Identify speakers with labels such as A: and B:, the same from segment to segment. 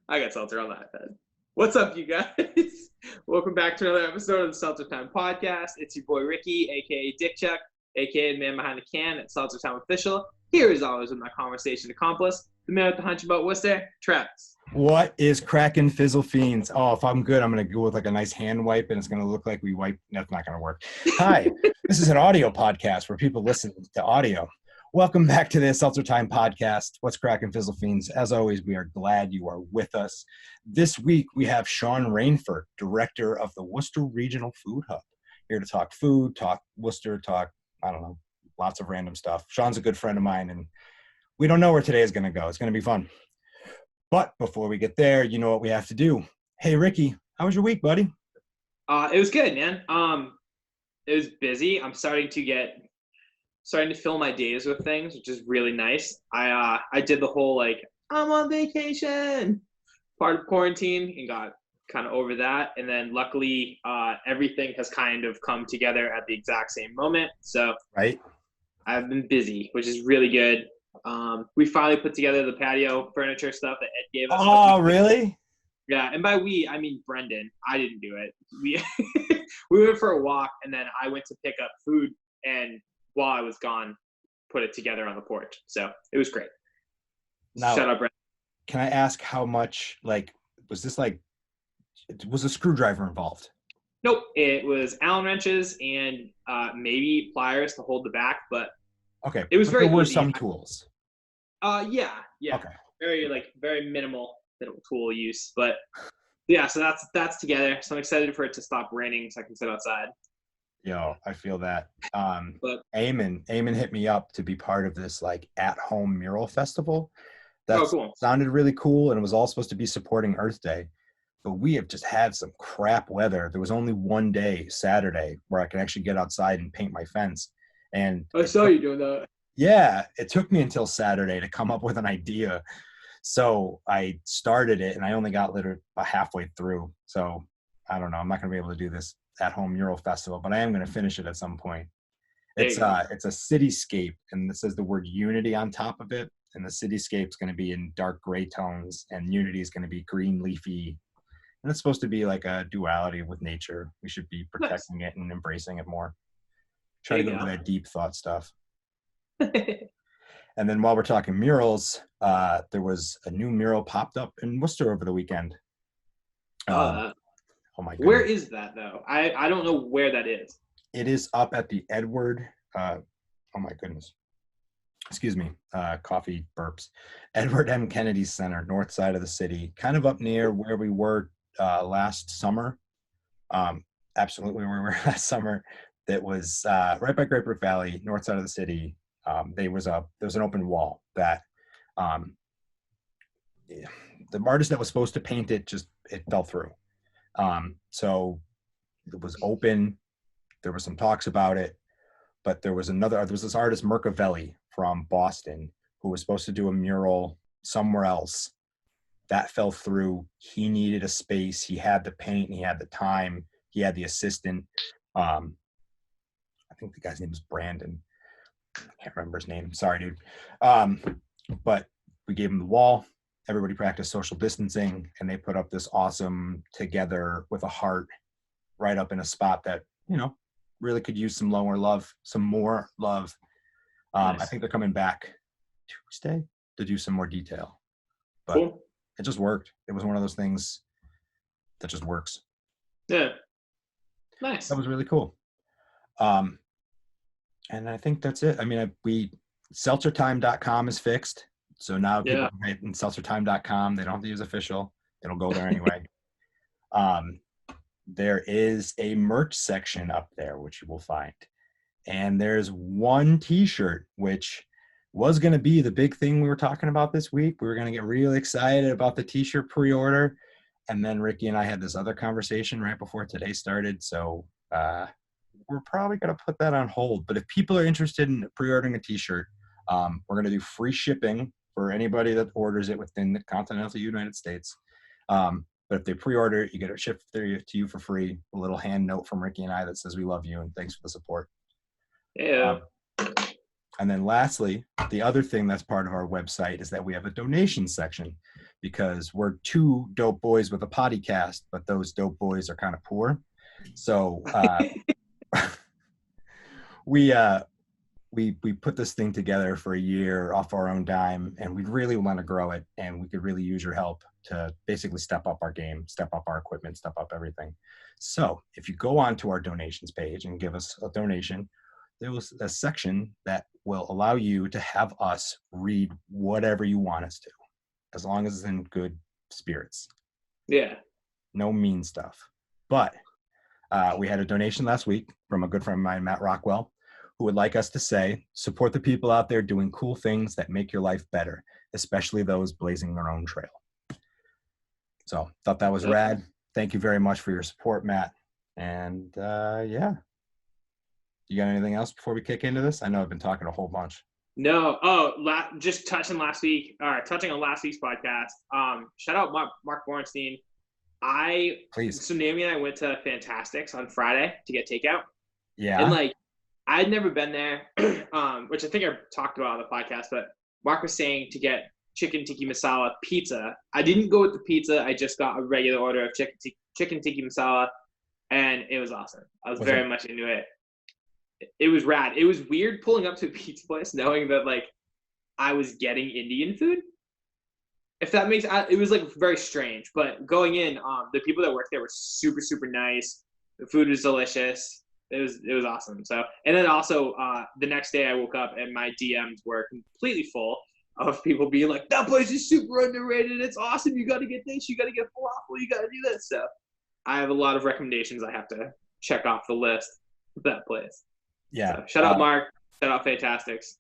A: I got Seltzer on the iPad. What's up, you guys? Welcome back to another episode of the Seltzer Time podcast. It's your boy Ricky, aka Dick Chuck, aka the man behind the can at Seltzer Time Official. Here as always with my conversation accomplice, the man with the hunch about Worcester, Travis.
B: What is cracking fizzle fiends? Oh, if I'm good, I'm going to go with like a nice hand wipe and it's going to look like we wipe. That's not going to work. Hi, this is an audio podcast where people listen to audio. Welcome back to the Seltzer Time podcast. What's cracking fizzle fiends? As always, we are glad you are with us. This week, we have Shon Rainford, director of the Worcester Regional Food Hub, here to talk food, talk Worcester, talk, I don't know, lots of random stuff. Shon's a good friend of mine, and we don't know where today is going to go. It's going to be fun. But before we get there, you know what we have to do. Hey, Ricky, how was your week, buddy?
A: It was good, man. It was busy. I'm starting to fill my days with things, which is really nice. I did the whole I'm on vacation part of quarantine and got kind of over that. And then luckily everything has kind of come together at the exact same moment. So
B: right,
A: I've been busy, which is really good. We finally put together the patio furniture stuff that Ed gave us.
B: Oh, really?
A: Yeah, and by we, I mean Brendan. I didn't do it. We went for a walk, and then I went to pick up food, and while I was gone, put it together on the porch. So it was great.
B: Now,
A: shut up, Brendan.
B: Can I ask how much, was a screwdriver involved?
A: Nope, it was Allen wrenches and maybe pliers to hold the back, but
B: okay,
A: it was very
B: there were
A: easy.
B: Some tools.
A: Yeah.
B: Okay.
A: Very minimal tool use, but yeah. So that's together. So I'm excited for it to stop raining so I can sit outside.
B: Yo, I feel that.
A: But
B: Eamon hit me up to be part of this at-home mural festival. That
A: cool.
B: Sounded really cool, and it was all supposed to be supporting Earth Day. But we have just had some crap weather. There was only one day, Saturday, where I could actually get outside and paint my fence. And
A: I saw you doing that.
B: Yeah, it took me until Saturday to come up with an idea. So I started it, and I only got literally about halfway through. So I don't know. I'm not going to be able to do this at-home mural festival, but I am going to finish it at some point. It's a cityscape, and it says the word unity on top of it. And the cityscape's going to be in dark gray tones, and unity is going to be green leafy. And it's supposed to be like a duality with nature. We should be protecting it and embracing it more. Try to go to that deep thought stuff. And then while we're talking murals, there was a new mural popped up in Worcester over the weekend. Oh my goodness.
A: Where is that though? I don't know where that is.
B: It is up at the Edward. Oh my goodness. Excuse me. Coffee burps. Edward M. Kennedy Center, north side of the city, kind of up near where we were last summer. Absolutely where we were last summer. That was right by Great Brook Valley, north side of the city. There was an open wall that the artist that was supposed to paint it it fell through. So it was open. There were some talks about it, but there was this artist Mercavelli from Boston who was supposed to do a mural somewhere else. That fell through. He needed a space. He had the paint. He had the time. He had the assistant. I think the guy's name is Brandon. I can't remember his name. Sorry, dude. But we gave him the wall. Everybody practiced social distancing, and they put up this awesome together with a heart right up in a spot that, really could use some more love. Nice. I think they're coming back Tuesday to do some more detail. But cool. It just worked. It was one of those things that just works.
A: Yeah. Nice.
B: That was really cool. And I think that's it. I mean, seltzertime.com is fixed. So now people can hit in seltzertime.com. They don't have to use official. It'll go there anyway. There is a merch section up there, which you will find. And there's one t-shirt, which was going to be the big thing we were talking about this week. We were going to get really excited about the t-shirt pre-order. And then Ricky and I had this other conversation right before today started. So we're probably going to put that on hold. But if people are interested in pre-ordering a t-shirt, we're going to do free shipping for anybody that orders it within the continental United States. But if they pre-order it, you get it shipped to you for free. A little hand note from Ricky and I that says we love you and thanks for the support.
A: Yeah.
B: And then lastly, the other thing that's part of our website is that we have a donation section, because we're two dope boys with a potty cast, but those dope boys are kind of poor. So we put this thing together for a year off our own dime, and we really want to grow it, and we could really use your help to basically step up our game, step up our equipment, step up everything. So if you go on to our donations page and give us a donation, there was a section that will allow you to have us read whatever you want us to, as long as it's in good spirits.
A: Yeah.
B: No mean stuff. But we had a donation last week from a good friend of mine, Matt Rockwell, who would like us to say, support the people out there doing cool things that make your life better, especially those blazing their own trail. So thought that was rad. Thank you very much for your support, Matt. And yeah. You got anything else before we kick into this? I know I've been talking a whole bunch.
A: No. Oh, just touching on last week's podcast. Shout out Mark Borenstein.
B: Please.
A: So Naomi and I went to Fantastics on Friday to get takeout.
B: Yeah.
A: And like, I'd never been there, which I think I talked about on the podcast, but Mark was saying to get chicken tikka masala pizza. I didn't go with the pizza. I just got a regular order of chicken tikka masala, and it was awesome. I was very much into it. It was rad. It was weird pulling up to a pizza place knowing that like I was getting Indian food. If that makes it was like very strange. But going in, the people that worked there were super, super nice. The food was delicious. It was awesome. So, and then also the next day I woke up and my DMs were completely full of people being like, that place is super underrated. It's awesome. You got to get this. You got to get falafel. You got to do this. So I have a lot of recommendations I have to check off the list of that place.
B: Yeah.
A: So, shout out Mark. Shout out Fantastics.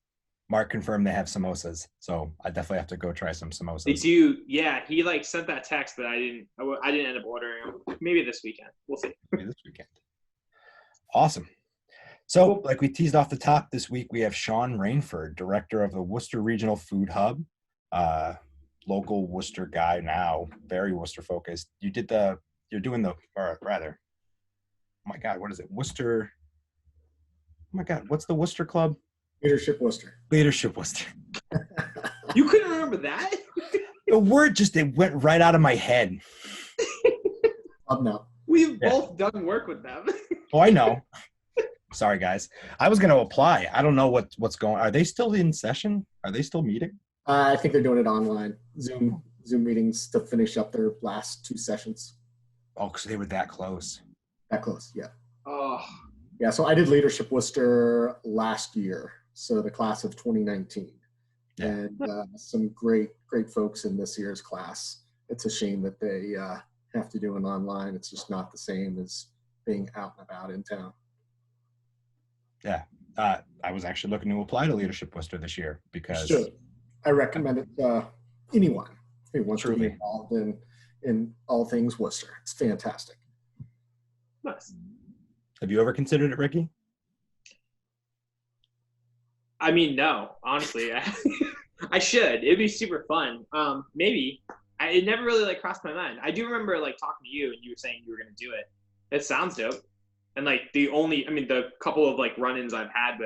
B: Mark confirmed they have samosas, so I definitely have to go try some samosas.
A: They do. Yeah, he like sent that text, but I didn't end up ordering them. Maybe this weekend. We'll see.
B: Maybe this weekend. Awesome. So, like we teased off the top, this week we have Shon Rainford, director of the Worcester Regional Food Hub, local Worcester guy now, very Worcester focused. Oh my God, what is it? Worcester. Oh my God, what's the Worcester Club?
C: Leadership Worcester.
A: You couldn't remember that?
B: The word it went right out of my head.
C: No.
A: We've both done work with them.
B: Oh, I know. Sorry, guys. I was going to apply. I don't know what's going on. Are they still in session? Are they still meeting?
C: I think they're doing it online. Zoom meetings to finish up their last 2 sessions.
B: Oh, because they were that close.
C: That close, yeah.
A: Oh.
C: Yeah, so I did Leadership Worcester last year, so the class of 2019. Yeah. And some great folks in this year's class. It's a shame that they have to do it online. It's just not the same as being out and about in town.
B: Yeah, I was actually looking to apply to Leadership Worcester this year because
C: I recommend it to anyone who wants to be involved in all things Worcester. It's fantastic.
A: Nice.
B: Have you ever considered it, Ricky?
A: I mean, no, honestly. I should. It'd be super fun. Maybe. It never really like crossed my mind. I do remember like talking to you and you were saying you were going to do it. It sounds dope. And like the couple of like run-ins I've had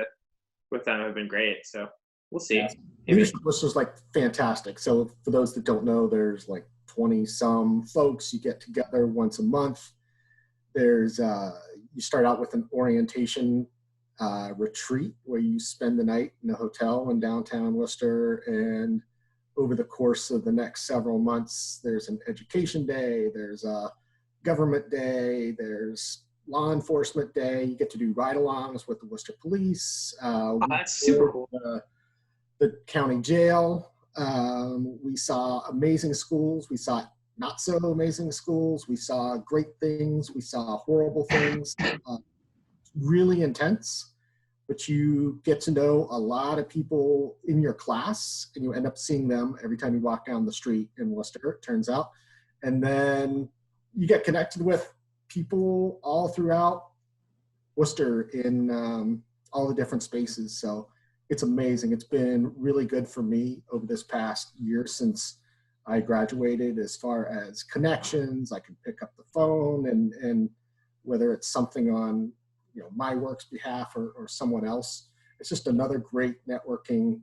A: with them have been great. So we'll see. Yeah.
C: Leadership was like fantastic. So for those that don't know, there's like 20 some folks. You get together once a month. There's you start out with an orientation retreat where you spend the night in a hotel in downtown Worcester, and over the course of the next several months, there's an education day, there's a government day, there's law enforcement day. You get to do ride-alongs with the Worcester Police.
A: That's super cool.
C: The county jail. We saw amazing schools. We saw not so amazing schools. We saw great things. We saw horrible things. Really intense, but you get to know a lot of people in your class, and you end up seeing them every time you walk down the street in Worcester, it turns out. And then you get connected with people all throughout Worcester in all the different spaces. So it's amazing. It's been really good for me over this past year since I graduated, as far as connections. I can pick up the phone and whether it's something on my work's behalf or someone else, it's just another great networking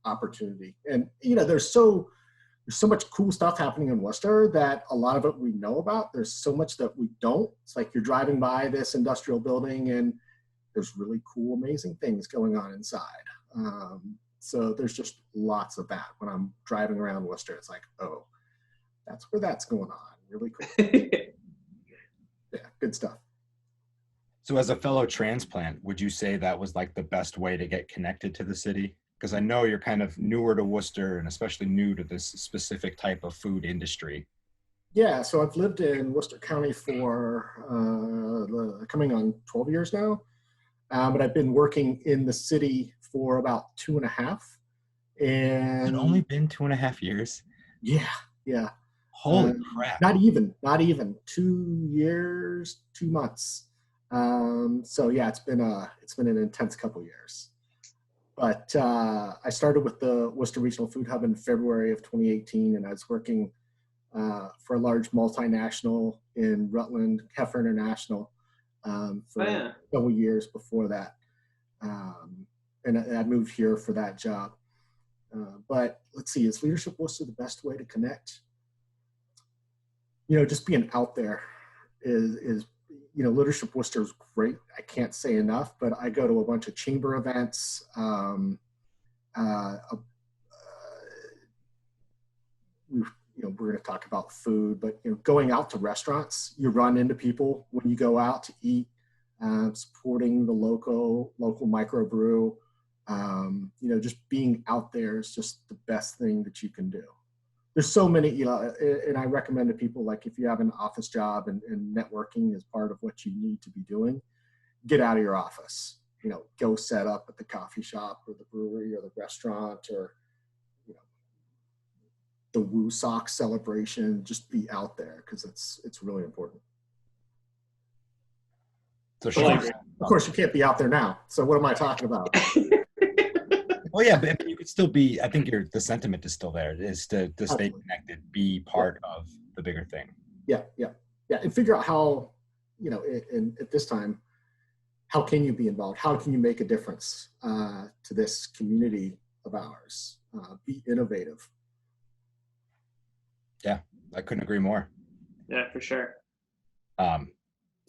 C: opportunity. And they're so there's so much cool stuff happening in Worcester that a lot of it we know about. There's so much that we don't. It's like you're driving by this industrial building and there's really cool, amazing things going on inside. So there's just lots of that. When I'm driving around Worcester, it's like, oh, that's where that's going on. Really cool. Yeah, good stuff.
B: So as a fellow transplant, would you say that was like the best way to get connected to the city? Because I know you're kind of newer to Worcester and especially new to this specific type of food industry.
C: Yeah, so I've lived in Worcester County for coming on 12 years now. But I've been working in the city for about 2.5. And
B: It's only been 2.5 years.
C: Yeah.
B: Holy crap.
C: Not even 2 years, 2 months. So yeah, it's been an intense couple years. But I started with the Worcester Regional Food Hub in February of 2018, and I was working for a large multinational in Rutland, Heifer International, for several years before that. And I moved here for that job. But let's see, is Leadership Worcester the best way to connect? Just being out there is Leadership Worcester is great. I can't say enough, but I go to a bunch of chamber events. We're going to talk about food, but going out to restaurants, you run into people when you go out to eat, supporting the local microbrew. Just being out there is just the best thing that you can do. There's so many, and I recommend to people, like, if you have an office job and networking is part of what you need to be doing, get out of your office, go set up at the coffee shop or the brewery or the restaurant or, the Woo Sox celebration. Just be out there because it's really important.
B: So
C: of course, you can't be out there now. So what am I talking about?
B: Well, yeah, but you could still be. I think the sentiment is still there. Is to stay connected, be part of the bigger thing.
C: Yeah, and figure out how, at this time, how can you be involved? How can you make a difference to this community of ours? Be innovative.
B: Yeah, I couldn't agree more.
A: Yeah, for sure.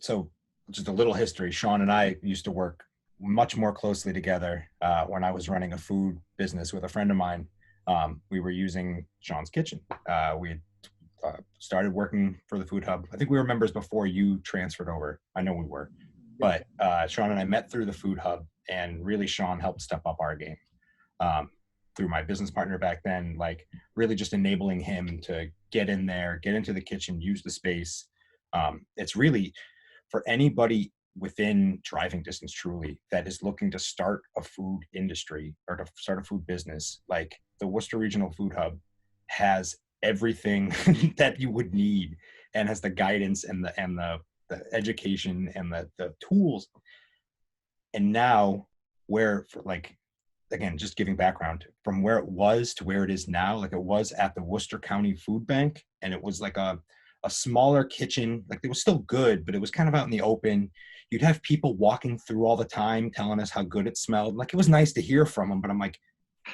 B: So just a little history. Shon and I used to work much more closely together when I was running a food business with a friend of mine. We were using Shon's kitchen. We had started working for the Food Hub. I think we were members before you transferred over. I know we were. But Shon and I met through the Food Hub, and really Shon helped step up our game through my business partner back then, like really just enabling him to get in there, get into the kitchen, use the space. It's really for anybody within driving distance, truly, that is looking to start a food industry or to start a food business. Like, the Worcester Regional Food Hub has everything that you would need, and has the guidance and the education and the tools. And now, where, again, just giving background, from where it was to where it is now, like, it was at the Worcester County Food Bank, and it was like a smaller kitchen. Like, it was still good, but it was kind of out in the open. You'd have people walking through all the time telling us how good it smelled. Like, it was nice to hear from them, but I'm like,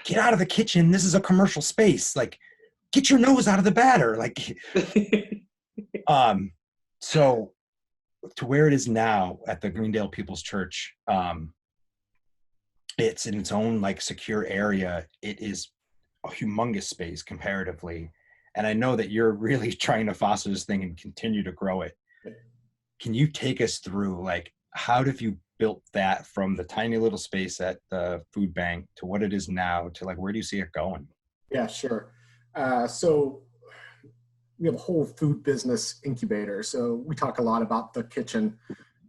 B: get out of the kitchen. This is a commercial space. Like, get your nose out of the batter. Like, so to where it is now at the Greendale People's Church, it's in its own, like, secure area. It is a humongous space comparatively. And I know that you're really trying to foster this thing and continue to grow it. Can you take us through, like, how have you built that from the tiny little space at the food bank to what it is now to, like, where do you see it going?
C: Yeah, sure. So we have a whole food business incubator. So we talk a lot about the kitchen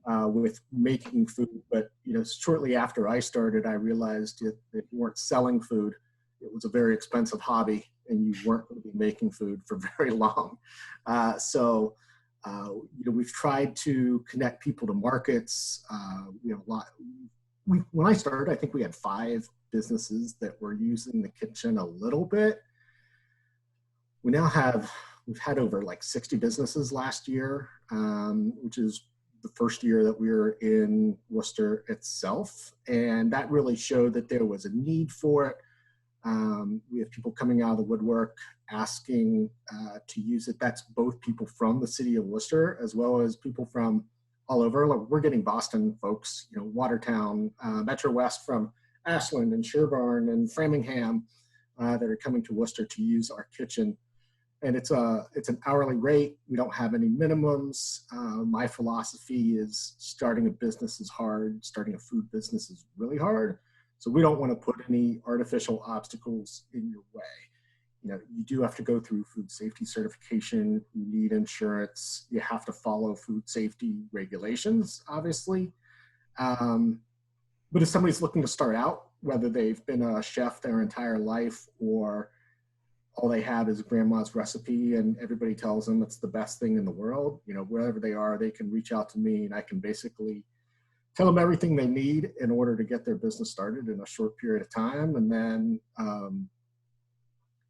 C: with making food, but shortly after I started, I realized that you weren't selling food. It was a very expensive hobby, and you weren't going to be making food for very long. So we've tried to connect people to markets. We have a lot. When I started, I think we had 5 businesses that were using the kitchen a little bit. We've had over like 60 businesses last year, which is the first year that we were in Worcester itself. And that really showed that there was a need for it. We have people coming out of the woodwork asking to use it. That's both people from the city of Worcester as well as people from all over. Like, we're getting Boston folks, Watertown, Metro West from Ashland and Sherburne and Framingham that are coming to Worcester to use our kitchen. And it's an hourly rate. We don't have any minimums. My philosophy is starting a business is hard. Starting a food business is really hard. So we don't want to put any artificial obstacles in your way. You do have to go through food safety certification. You need insurance. You have to follow food safety regulations, obviously. But if somebody's looking to start out, whether they've been a chef their entire life or all they have is grandma's recipe and everybody tells them it's the best thing in the world, wherever they are, they can reach out to me and I can basically tell them everything they need in order to get their business started in a short period of time, and then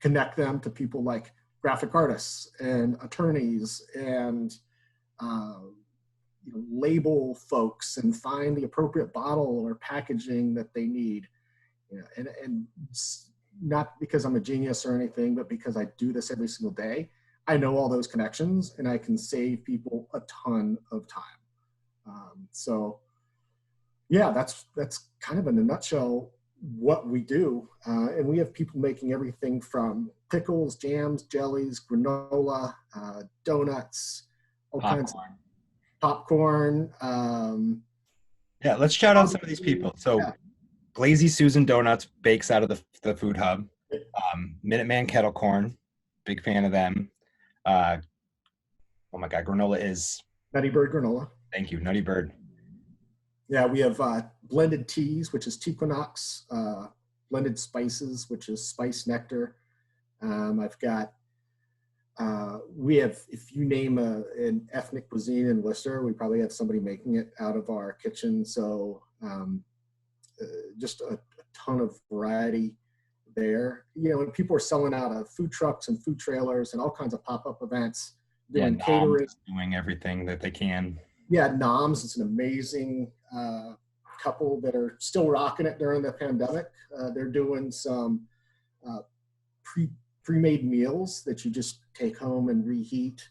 C: connect them to people like graphic artists and attorneys and label folks and find the appropriate bottle or packaging that they need. And not because I'm a genius or anything, but because I do this every single day. I know all those connections and I can save people a ton of time. So yeah, that's kind of in a nutshell what we do. And we have people making everything from pickles, jams, jellies, granola, donuts, all kinds of popcorn.
B: Yeah, let's shout out some of these people. So
C: yeah.
B: Glazy Susan Donuts bakes out of the food hub. Minuteman Kettle Corn, big fan of them. Oh my God, granola is
C: Nutty Bird granola.
B: Thank you, Nutty Bird.
C: Yeah, we have blended teas, which is Tequinox, blended spices, which is Spice Nectar. I've got, we have, if you name an ethnic cuisine in Worcester, we probably have somebody making it out of our kitchen. So just a ton of variety there. And people are selling out of food trucks and food trailers and all kinds of pop-up events, doing catering.
B: Doing everything that they can.
C: Yeah, Noms is an amazing couple that are still rocking it during the pandemic. They're doing some pre-made meals that you just take home and reheat.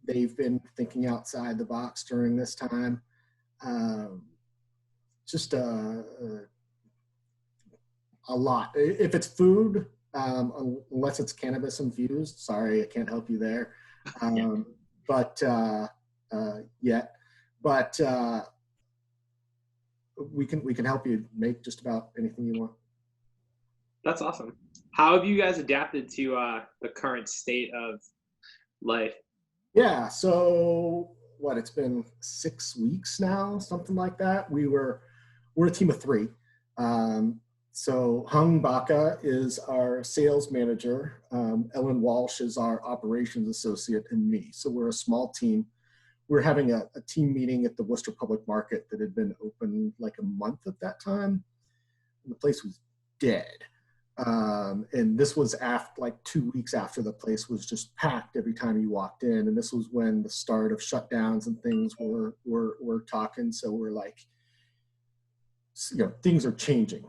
C: They've been thinking outside the box during this time. Just a lot. If it's food, unless it's cannabis infused, sorry, I can't help you there. But we can help you make just about anything you want.
A: That's awesome. How have you guys adapted to the current state of life?
C: Yeah, so it's been 6 weeks now, something like that. We're a team of 3. So Hung Baca is our sales manager. Ellen Walsh is our operations associate, and me. So we're a small team. We're having a team meeting at the Worcester Public Market that had been open like a month at that time. And the place was dead. And this was after 2 weeks after the place was just packed every time you walked in. And this was when the start of shutdowns and things were talking. So we're like, things are changing.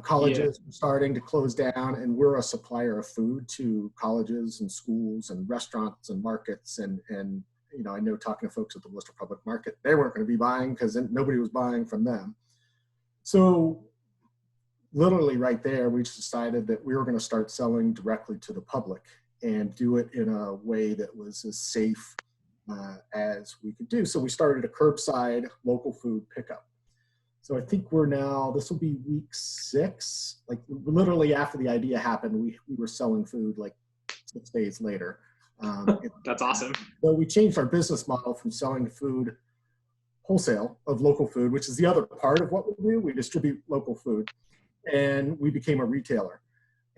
C: Colleges are starting to close down, and we're a supplier of food to colleges and schools and restaurants and markets. And I know talking to folks at the Worcester Public Market, they weren't going to be buying because nobody was buying from them. So literally right there, we just decided that we were going to start selling directly to the public and do it in a way that was as safe as we could do. So we started a curbside local food pickup. So I think this will be week 6. Like literally after the idea happened, we were selling food like 6 days later.
A: That's awesome.
C: So we changed our business model from selling food wholesale of local food, which is the other part of what we do. We distribute local food, and we became a retailer.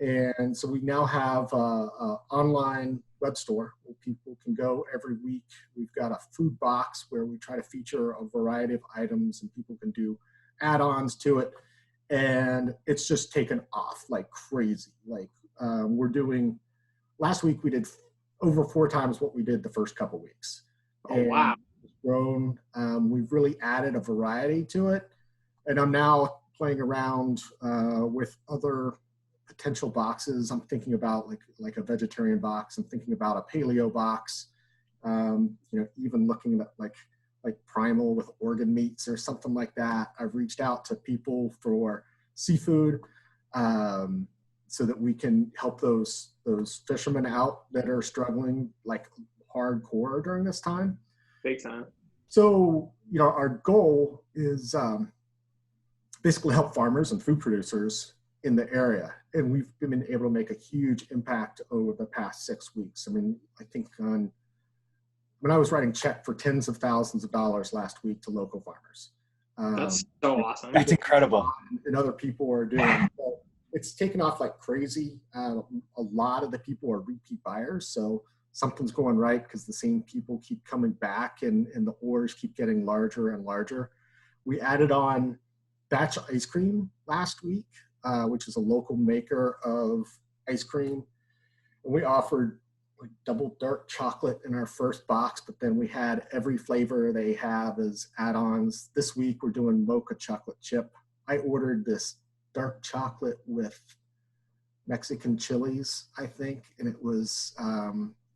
C: And so we now have a online web store where people can go every week. We've got a food box where we try to feature a variety of items, and people can do add-ons to it. And it's just taken off like crazy. Last week we did over 4 times what we did the first couple weeks.
A: Oh, wow.
C: It's grown. We've really added a variety to it. And I'm now playing around with other potential boxes. I'm thinking about like a vegetarian box. I'm thinking about a paleo box. Even looking at like primal with organ meats or something like that. I've reached out to people for seafood, so that we can help those fishermen out that are struggling like hardcore during this time.
A: Big time.
C: So, our goal is basically help farmers and food producers in the area. And we've been able to make a huge impact over the past 6 weeks. I mean, I think when I was writing check for tens of thousands of dollars last week to local farmers.
A: That's so awesome.
B: That's incredible.
C: And other people are doing. So it's taken off like crazy. A lot of the people are repeat buyers. So something's going right because the same people keep coming back and the orders keep getting larger and larger. We added on Batch Ice Cream last week, which is a local maker of ice cream. And we offered like double dark chocolate in our first box, but then we had every flavor they have as add-ons. This week we're doing mocha chocolate chip. I ordered this dark chocolate with Mexican chilies, I think, and it was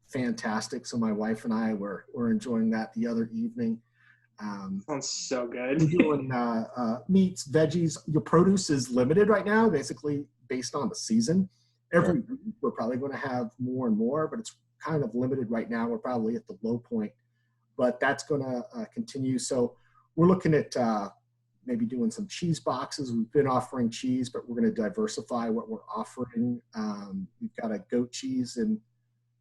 C: fantastic. So my wife and I were enjoying that the other evening.
A: Sounds so good.
C: We're doing meats, veggies. Your produce is limited right now, basically based on the season. Every week we're probably going to have more and more, but it's kind of limited right now. We're probably at the low point, but that's going to continue. So we're looking at maybe doing some cheese boxes. We've been offering cheese, but we're going to diversify what we're offering. We've got a goat cheese, and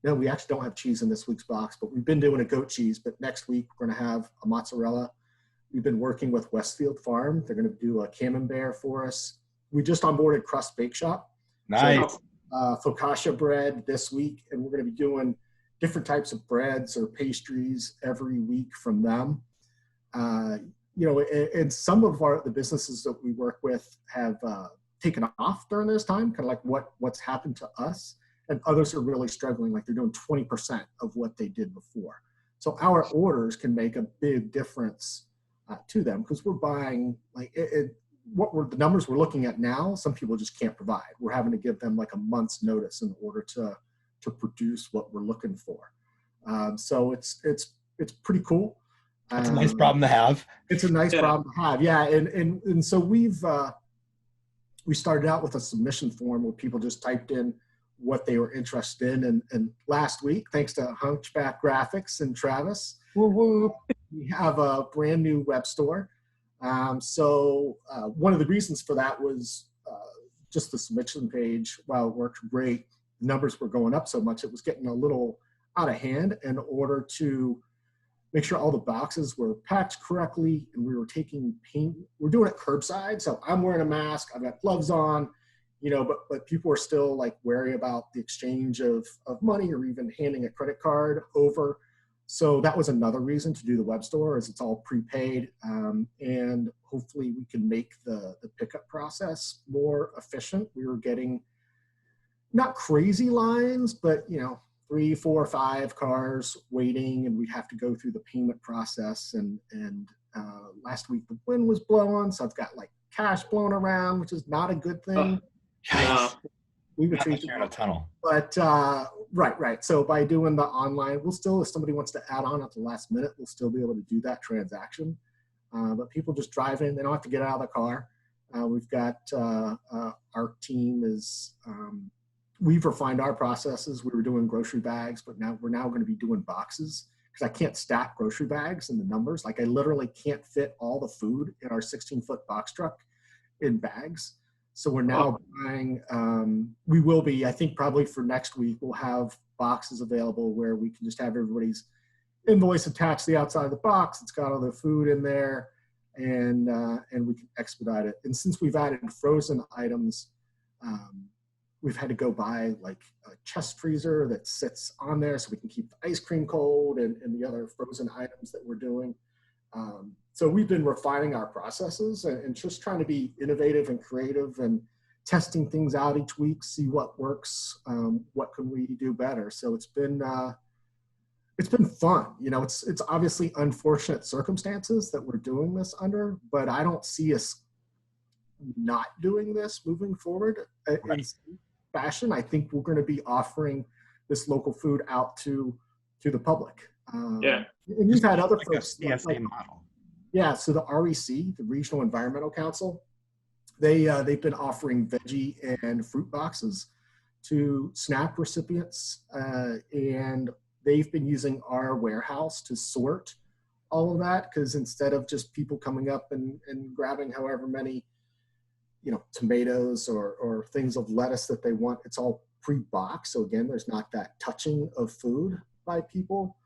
C: no, we actually don't have cheese in this week's box, but we've been doing a goat cheese. But next week we're going to have a mozzarella. We've been working with Westfield Farm. They're going to do a camembert for us. We just onboarded Crust Bake Shop.
B: Nice.
C: So, focaccia bread this week, and we're going to be doing different types of breads or pastries every week from them. And some of the businesses that we work with have taken off during this time, kind of like what's happened to us, and others are really struggling, like they're doing 20% of what they did before. So our orders can make a big difference to them, because we're buying the numbers we're looking at now, some people just can't provide. We're having to give them like a month's notice in order to produce what we're looking for. So it's pretty cool.
B: That's a nice problem to have.
C: It's a nice problem to have. Yeah. And so we started out with a submission form where people just typed in what they were interested in. And last week, thanks to Hunchback Graphics and Travis, we have a brand new web store. So one of the reasons for that was just the submission page. While it worked great, the numbers were going up so much, it was getting a little out of hand. In order to make sure all the boxes were packed correctly, and we were taking paint, we're doing it curbside. So I'm wearing a mask, I've got gloves on, but people are still like wary about the exchange of money or even handing a credit card over. So that was another reason to do the web store, is it's all prepaid, and hopefully we can make the pickup process more efficient. We were getting not crazy lines, but 3, 4, 5 cars waiting, and we have to go through the payment process. And last week the wind was blowing, so I've got like cash blown around, which is not a good thing. We would treat
B: in a tunnel.
C: But right. So by doing the online, we'll still, if somebody wants to add on at the last minute, we'll still be able to do that transaction. But people just drive in, they don't have to get out of the car. We've got our team is we've refined our processes. We were doing grocery bags, but we're now going to be doing boxes, because I can't stack grocery bags in the numbers. Like I literally can't fit all the food in our 16-foot box truck in bags. So we're now buying, we will be, I think probably for next week, we'll have boxes available where we can just have everybody's invoice attached to the outside of the box. It's got all the food in there, and we can expedite it. And since we've added frozen items, we've had to go buy like a chest freezer that sits on there so we can keep the ice cream cold and the other frozen items that we're doing. So we've been refining our processes and just trying to be innovative and creative and testing things out each week, see what works, what can we do better. So it's been fun. It's obviously unfortunate circumstances that we're doing this under, but I don't see us not doing this moving forward.
B: Right.
C: fashion, I think we're going to be offering this local food out to the public.
A: Yeah.
C: And we've had other
B: like
C: folks
B: a CSA model.
C: Yeah, so the REC, the Regional Environmental Council, they've been offering veggie and fruit boxes to SNAP recipients, and they've been using our warehouse to sort all of that, because instead of just people coming up and grabbing however many, tomatoes or things of lettuce that they want, it's all pre-boxed. So again, there's not that touching of food by people.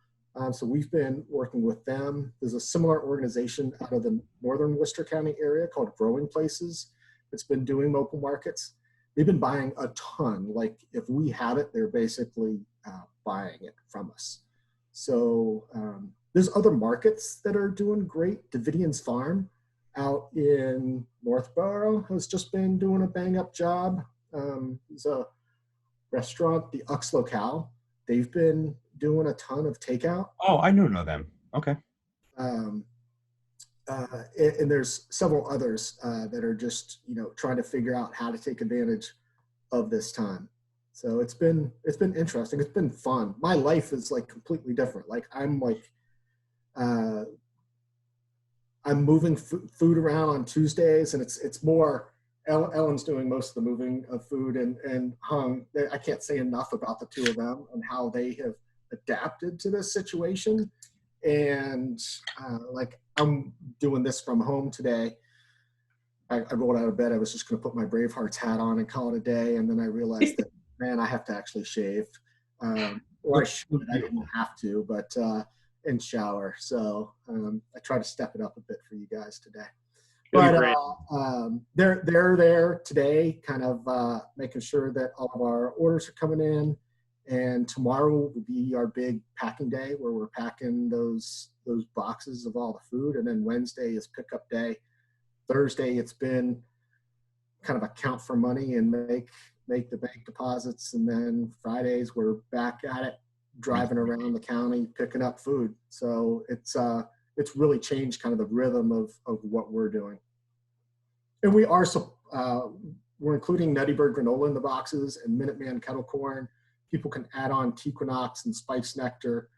C: So we've been working with them. There's a similar organization out of the northern Worcester County area called Growing Places that's been doing local markets. They've been buying a ton. Like if we have it, they're basically buying it from us. So there's other markets that are doing great. Davidian's Farm out in Northborough has just been doing a bang up job. There's a restaurant, the Ux Locale. They've been doing a ton of takeout.
B: Oh, I know them. Okay.
C: And there's several others that are just, trying to figure out how to take advantage of this time. So it's been interesting. It's been fun. My life is like completely different. Like I'm moving food around on Tuesdays, and it's more Ellen's doing most of the moving of food, and Hung, I can't say enough about the two of them and how they have adapted to this situation. And like I'm doing this from home today. I rolled out of bed. I was just going to put my Bravehearts hat on and call it a day. And then I realized that, man, I have to actually shave. Or I should, I didn't have to, but and shower. So I try to step it up a bit for you guys today. But they're there today, kind of making sure that all of our orders are coming in. And tomorrow will be our big packing day where we're packing those boxes of all the food. And then Wednesday is pickup day. Thursday, it's been kind of account for money and make the bank deposits. And then Fridays, we're back at it, driving around the county, picking up food. So it's really changed kind of the rhythm of what we're doing. And we are, we're including Nutty Bird granola in the boxes and Minuteman kettle corn. People can add on Tequinox and Spice Nectar.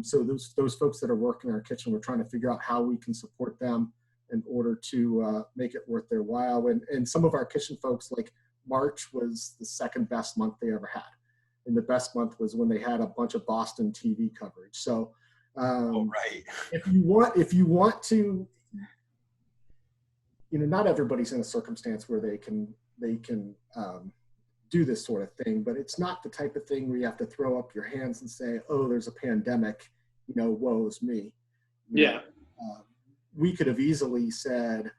C: So those folks that are working in our kitchen, we're trying to figure out how we can support them in order to make it worth their while. And some of our kitchen folks, like March was the second best month they ever had. And the best month was when they had a bunch of Boston TV coverage. So
B: right.
C: if you want to, not everybody's in a circumstance where they can do this sort of thing, but it's not the type of thing where you have to throw up your hands and say, oh, there's a pandemic, woe's me.
A: Yeah.
C: We could have easily said,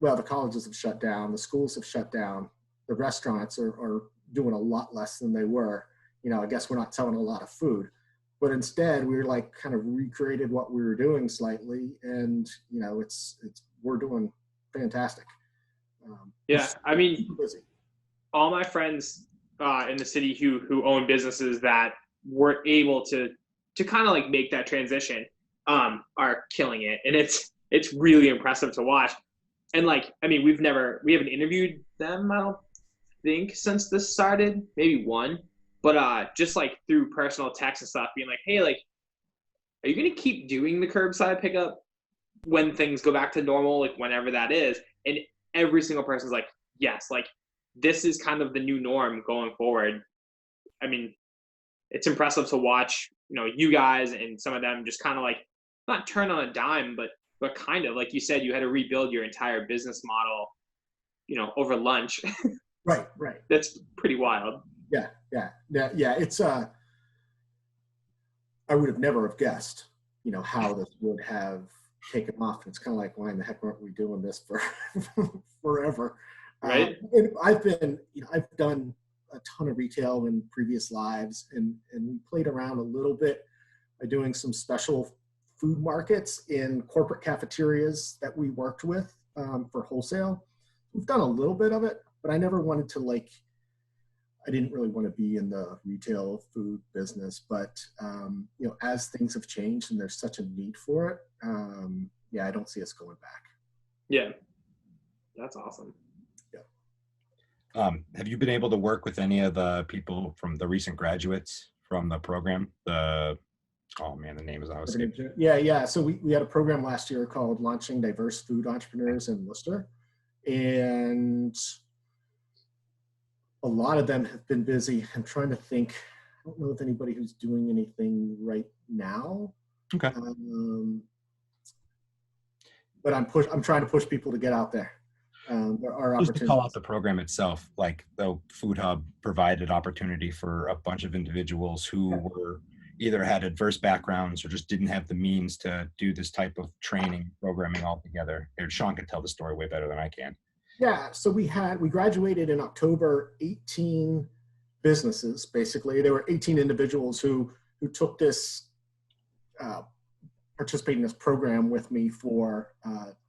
C: well, the colleges have shut down, the schools have shut down, the restaurants are doing a lot less than they were. I guess we're not selling a lot of food. But instead, we were like kind of recreated what we were doing slightly, and we're doing fantastic.
A: Yeah, I mean,
C: busy.
A: All my friends in the city who own businesses that were able to kind of like make that transition are killing it, and it's really impressive to watch. And like, I mean, we haven't interviewed them, I don't think, since this started, maybe one, but just like through personal text and stuff, being like, hey, like, are you gonna keep doing the curbside pickup when things go back to normal, like whenever that is? And every single person's like, yes, like this is kind of the new norm going forward. I mean, it's impressive to watch, you guys and some of them just kind of like not turn on a dime, but kind of like you said, you had to rebuild your entire business model, over lunch.
C: Right.
A: That's pretty wild.
C: Yeah. It's I would have never have guessed, how this would have taken off. It's kind of like, why in the heck aren't we doing this for forever?
A: Right.
C: And I've done a ton of retail in previous lives, and we played around a little bit by doing some special food markets in corporate cafeterias that we worked with for wholesale. We've done a little bit of it, but I never wanted to I didn't really want to be in the retail food business, but as things have changed and there's such a need for it, I don't see us going back.
A: Yeah, that's awesome.
B: Have you been able to work with any of the people from the recent graduates from the program? Oh man, the name is always escaping.
C: Yeah. So we had a program last year called Launching Diverse Food Entrepreneurs in Worcester. And a lot of them have been busy. I'm trying to think. I don't know if anybody who's doing anything right now.
B: Okay.
C: But I'm trying to push people to get out there. There are
B: Just to call out
C: opportunities.
B: the program itself, like the Food Hub provided opportunity for a bunch of individuals who were either had adverse backgrounds or just didn't have the means to do this type of training programming altogether. Sean can tell the story way better than I can.
C: Yeah, so we graduated in October, 18 businesses, basically. There were 18 individuals who took this, participated in this program with me for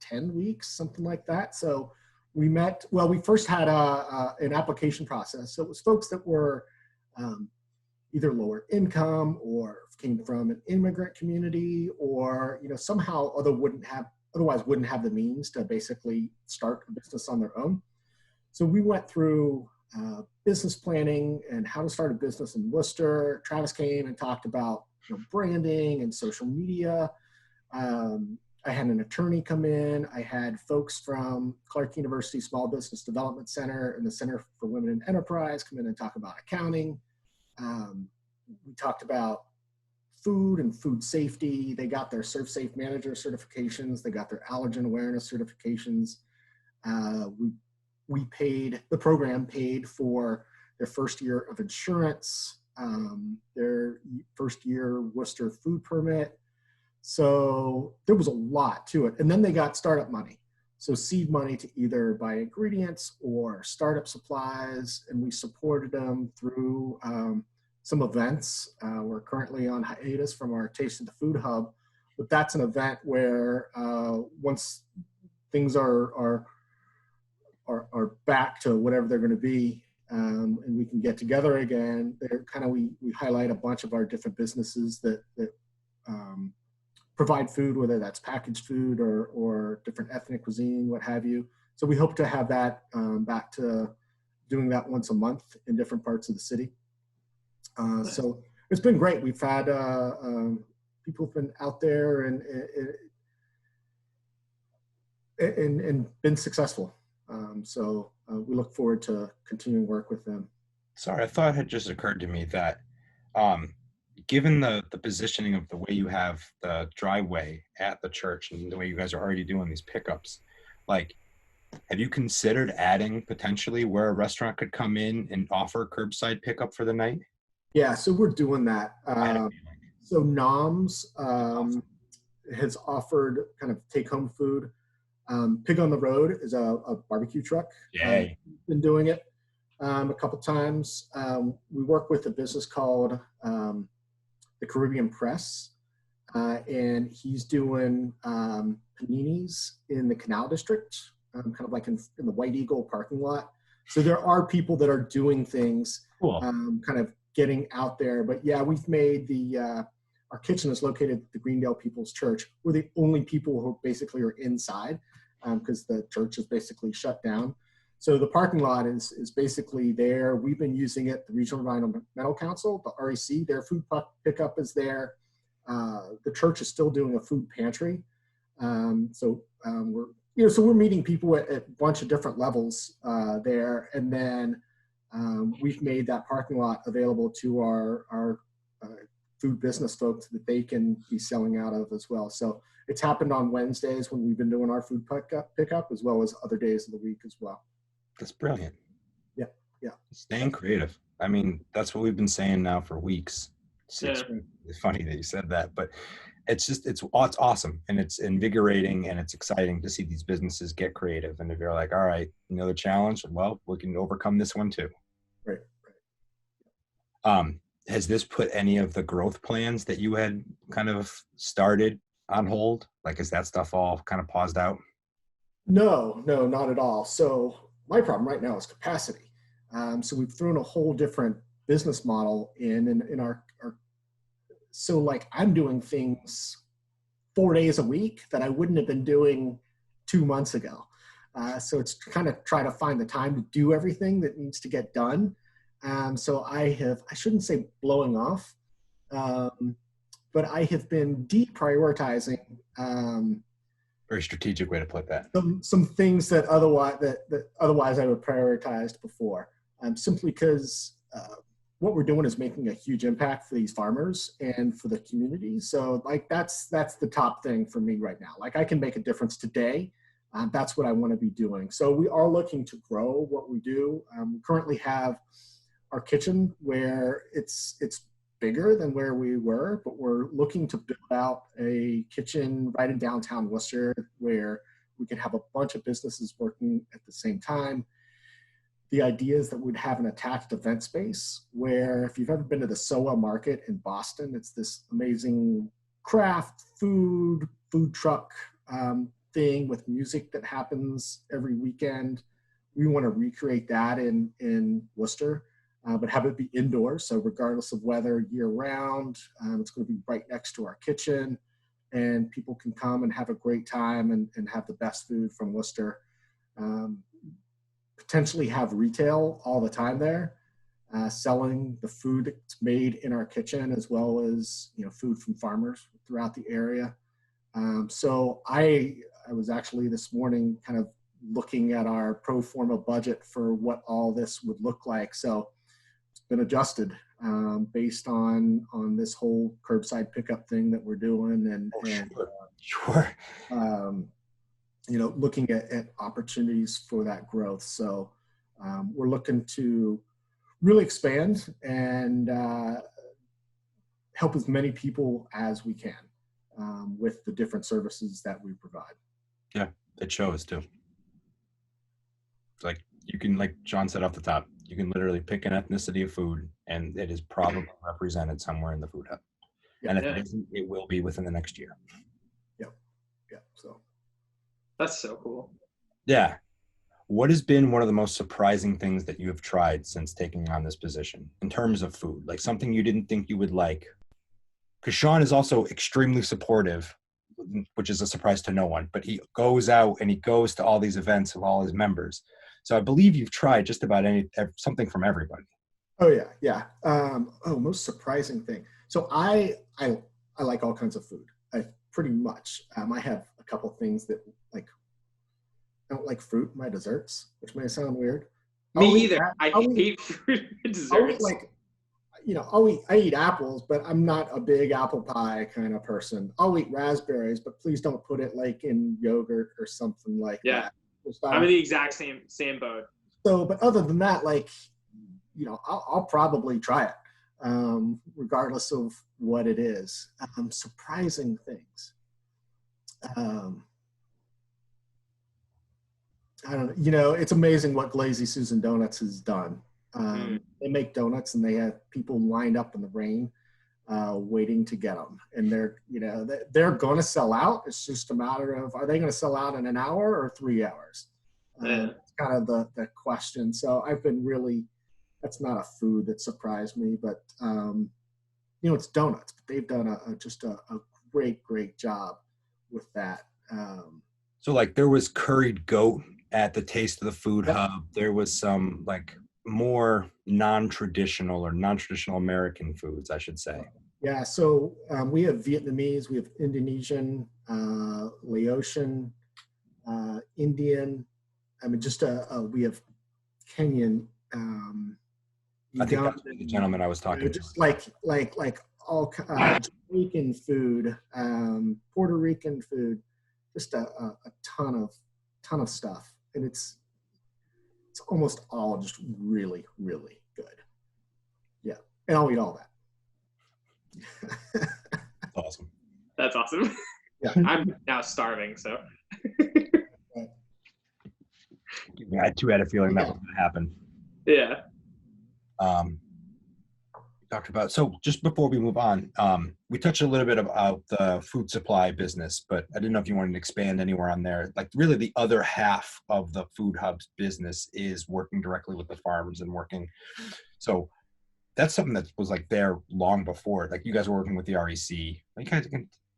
C: 10 weeks, something like that. So we first had an application process. So it was folks that were either lower income or came from an immigrant community, or somehow otherwise wouldn't have the means to basically start a business on their own. So we went through business planning and how to start a business in Worcester. Travis came and talked about branding and social media. I had an attorney come in. I had folks from Clark University Small Business Development Center and the Center for Women in Enterprise come in and talk about accounting. We talked about food and food safety. They got their ServSafe Manager certifications. They got their allergen awareness certifications. The program paid for their first year of insurance, their first year Worcester food permit. So there was a lot to it. And then they got startup money. So seed money to either buy ingredients or startup supplies. And we supported them through some events. We're currently on hiatus from our Taste of the Food Hub, but that's an event where once things are back to whatever they're going to be, and we can get together again, we highlight a bunch of our different businesses that provide food, whether that's packaged food or different ethnic cuisine, what have you. So we hope to have that back to doing that once a month in different parts of the city. So it's been great. We've had people have been out there and been successful. So we look forward to continuing work with them.
B: Sorry, I thought it had just occurred to me that given the positioning of the way you have the driveway at the church and the way you guys are already doing these pickups, like, have you considered adding potentially where a restaurant could come in and offer curbside pickup for the night?
C: Yeah, so we're doing that. So NOMS has offered kind of take-home food. Pig on the Road is a barbecue truck.
B: Yay.
C: Been doing it a couple times. We work with a business called the Caribbean Press, and he's doing paninis in the Canal District, kind of like in the White Eagle parking lot. So there are people that are doing things,
B: Cool.
C: Kind of getting out there. But yeah, we've made our kitchen is located at the Greendale People's Church. We're the only people who basically are inside because the church is basically shut down. So the parking lot is basically there. We've been using it. The Regional Environmental Council, the REC, their food pickup is there. The church is still doing a food pantry. So we're meeting people at a bunch of different levels there. And then we've made that parking lot available to our food business folks that they can be selling out of as well. So it's happened on Wednesdays when we've been doing our food pickup as well as other days of the week as well.
B: That's brilliant.
C: Yeah.
B: Staying creative. I mean, that's what we've been saying now for weeks. It's funny that you said that, but it's awesome, and it's invigorating, and it's exciting to see these businesses get creative. And if you're like, all right, another challenge, well, we can overcome this one too.
C: Right.
B: Has this put any of the growth plans that you had kind of started on hold? Like, is that stuff all kind of paused out?
C: No, not at all. So my problem right now is capacity. So we've thrown a whole different business model in our so like I'm doing things 4 days a week that I wouldn't have been doing 2 months ago. So it's kind of try to find the time to do everything that needs to get done. So I shouldn't say blowing off, but I have been deprioritizing
B: Very strategic way to put that.
C: some things that otherwise I would prioritized before, simply because what we're doing is making a huge impact for these farmers and for the community. So like that's the top thing for me right now. Like I can make a difference today. That's what I want to be doing. So we are looking to grow what we do. We currently have our kitchen where it's bigger than where we were, but we're looking to build out a kitchen right in downtown Worcester where we can have a bunch of businesses working at the same time. The idea is that we'd have an attached event space where, if you've ever been to the SOA market in Boston, it's this amazing craft food truck thing with music that happens every weekend. We want to recreate that in Worcester. But have it be indoors. So regardless of weather, year round, it's going to be right next to our kitchen, and people can come and have a great time and have the best food from Worcester. Potentially have retail all the time there, selling the food that's made in our kitchen, as well as food from farmers throughout the area. So I was actually this morning kind of looking at our pro forma budget for what all this would look like. So been adjusted based on this whole curbside pickup thing that we're doing, and
B: sure.
C: Looking at opportunities for that growth. So we're looking to really expand and help as many people as we can with the different services that we provide.
B: Yeah, it shows too. It's like you can, like John said off the top, you can literally pick an ethnicity of food and it is probably represented somewhere in the food hub. Yeah, and if it isn't, it will be within the next year.
C: Yep. Yeah. So
A: that's so cool.
B: Yeah. What has been one of the most surprising things that you have tried since taking on this position in terms of food? Like something you didn't think you would like? Because Shon is also extremely supportive, which is a surprise to no one, but he goes out and he goes to all these events of all his members. So I believe you've tried just about something from everybody.
C: Oh yeah, yeah. Most surprising thing. So I like all kinds of food. I pretty much. I have a couple things that like. I don't like fruit in my desserts, which may sound weird.
A: Me either. I hate fruit in desserts.
C: I eat apples, but I'm not a big apple pie kind of person. I'll eat raspberries, but please don't put it like in yogurt or something like that.
A: I'm in the exact same boat.
C: So, but other than that, I'll probably try it, regardless of what it is. Surprising things. I don't know. It's amazing what Glazy Susan Donuts has done. They make donuts and they have people lined up in the rain, waiting to get them. And they're going to sell out. It's just a matter of, are they going to sell out in an hour or 3 hours? It's kind of the question. So I've been that's not a food that surprised me, but it's donuts. But they've done just a great job with that.
B: So like there was curried goat at the Taste of the Food Hub. There was some like more non-traditional American foods, I should say.
C: Yeah, so we have Vietnamese, we have Indonesian, Laotian, Indian. I mean, we have Kenyan.
B: I think that's the gentleman I was talking to.
C: Just like all Jamaican food, Puerto Rican food, just a ton of stuff, and it's almost all just really good. Yeah, and I'll eat all that.
B: Awesome.
A: That's awesome.
C: Yeah.
A: I'm now starving, so.
B: I too had a feeling that was going to happen.
A: Yeah.
B: Talked about, so just before we move on, we touched a little bit about the food supply business, but I didn't know if you wanted to expand anywhere on there. Like really the other half of the food hub's business is working directly with the farms and working. So that's something that was like there long before, like you guys were working with the REC. You guys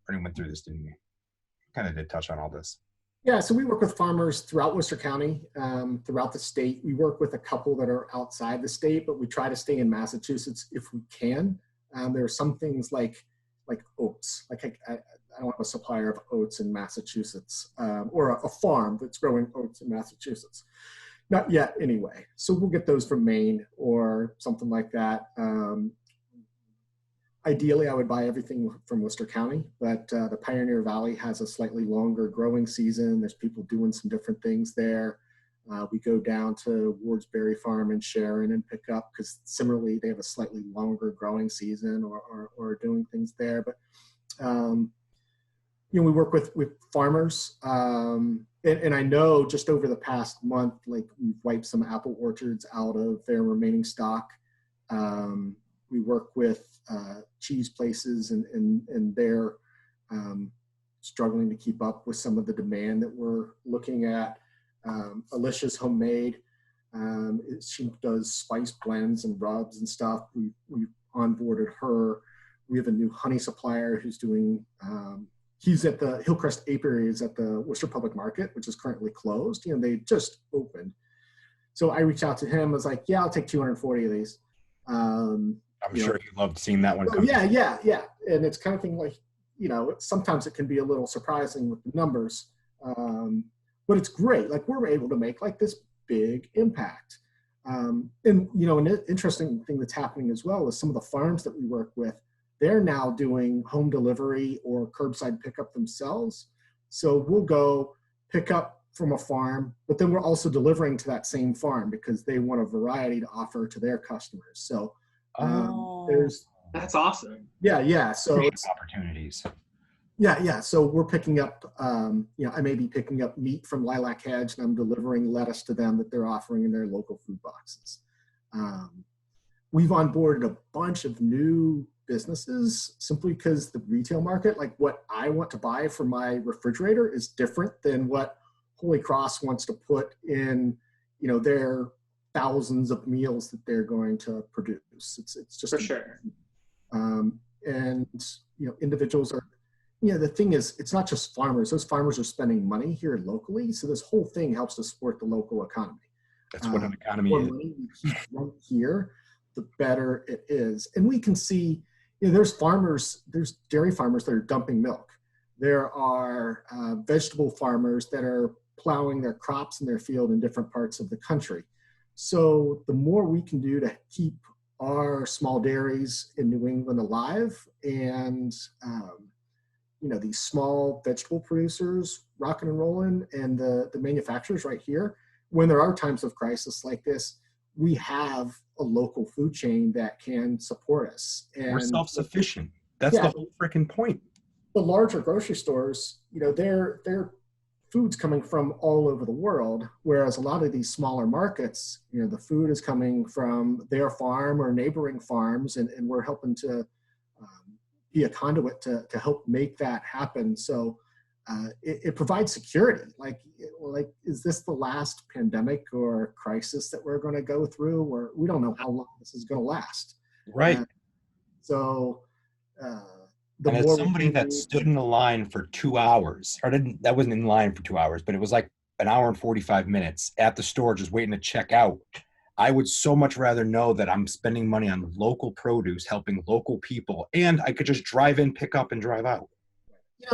B: already went through this, didn't you? Kind of did touch on all this.
C: Yeah, so we work with farmers throughout Worcester County, throughout the state. We work with a couple that are outside the state, but we try to stay in Massachusetts if we can. There are some things like oats. Like I don't have a supplier of oats in Massachusetts, or a farm that's growing oats in Massachusetts. Not yet, anyway. So we'll get those from Maine or something like that. Ideally, I would buy everything from Worcester County, but the Pioneer Valley has a slightly longer growing season. There's people doing some different things there. We go down to Ward's Berry Farm in Sharon and pick up, because similarly, they have a slightly longer growing season or doing things there. But, we work with farmers. And I know just over the past month, like we've wiped some apple orchards out of their remaining stock. We work with cheese places and they're struggling to keep up with some of the demand that we're looking at. Alicia's Homemade, she does spice blends and rubs and stuff. We've onboarded her. We have a new honey supplier who's doing, he's at the Hillcrest Apiaries at the Worcester Public Market, which is currently closed. They just opened. So I reached out to him, I was like, yeah, I'll take 240 of these.
B: I'm sure you loved seeing that one come.
C: Yeah. And it's kind of thing like, sometimes it can be a little surprising with the numbers, but it's great. Like we're able to make like this big impact. And, an interesting thing that's happening as well is some of the farms that we work with, they're now doing home delivery or curbside pickup themselves. So we'll go pick up from a farm, but then we're also delivering to that same farm because they want a variety to offer to their customers. So
A: that's awesome.
C: Yeah. So it's
B: opportunities.
C: Yeah. So we're picking up, I may be picking up meat from Lilac Hedge and I'm delivering lettuce to them that they're offering in their local food boxes. We've onboarded a bunch of new businesses simply because the retail market, like what I want to buy for my refrigerator is different than what Holy Cross wants to put in, their thousands of meals that they're going to produce. It's just
A: for sure.
C: And individuals are, the thing is, it's not just farmers. Those farmers are spending money here locally, so this whole thing helps to support the local economy.
B: That's what an economy
C: the more
B: is.
C: Money we keep right here, the better it is. And we can see, there's dairy farmers that are dumping milk. There are vegetable farmers that are plowing their crops in their field in different parts of the country. So the more we can do to keep our small dairies in New England alive and, these small vegetable producers rocking and rolling and the manufacturers right here, when there are times of crisis like this, we have a local food chain that can support us. And
B: we're self-sufficient. That's the whole freaking point.
C: The larger grocery stores, their food's coming from all over the world, whereas a lot of these smaller markets, the food is coming from their farm or neighboring farms, and we're helping to be a conduit to help make that happen. So it provides security. Like, is this the last pandemic or crisis that we're going to go through? Or we don't know how long this is going to last.
B: Right.
C: And
B: as somebody that stood in a line for 2 hours, that wasn't in line for 2 hours, but it was like an hour and 45 minutes at the store just waiting to check out. I would so much rather know that I'm spending money on local produce, helping local people, and I could just drive in, pick up, and drive out.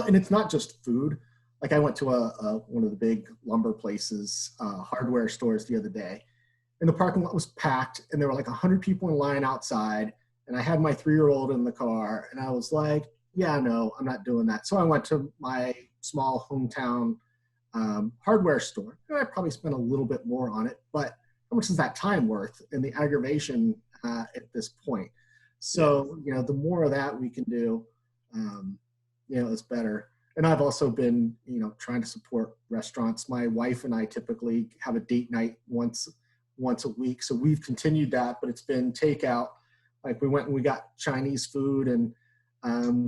C: And it's not just food. Like I went to one of the big lumber places, hardware stores the other day, and the parking lot was packed, and there were like 100 people in line outside, and I had my 3-year-old in the car, and I was like, yeah, no, I'm not doing that. So I went to my small hometown hardware store, and I probably spent a little bit more on it, but how much is that time worth and the aggravation at this point? So, the more of that we can do, it's better. And I've also been, trying to support restaurants. My wife and I typically have a date night once a week. So we've continued that, but it's been takeout. Like we went and we got Chinese food, and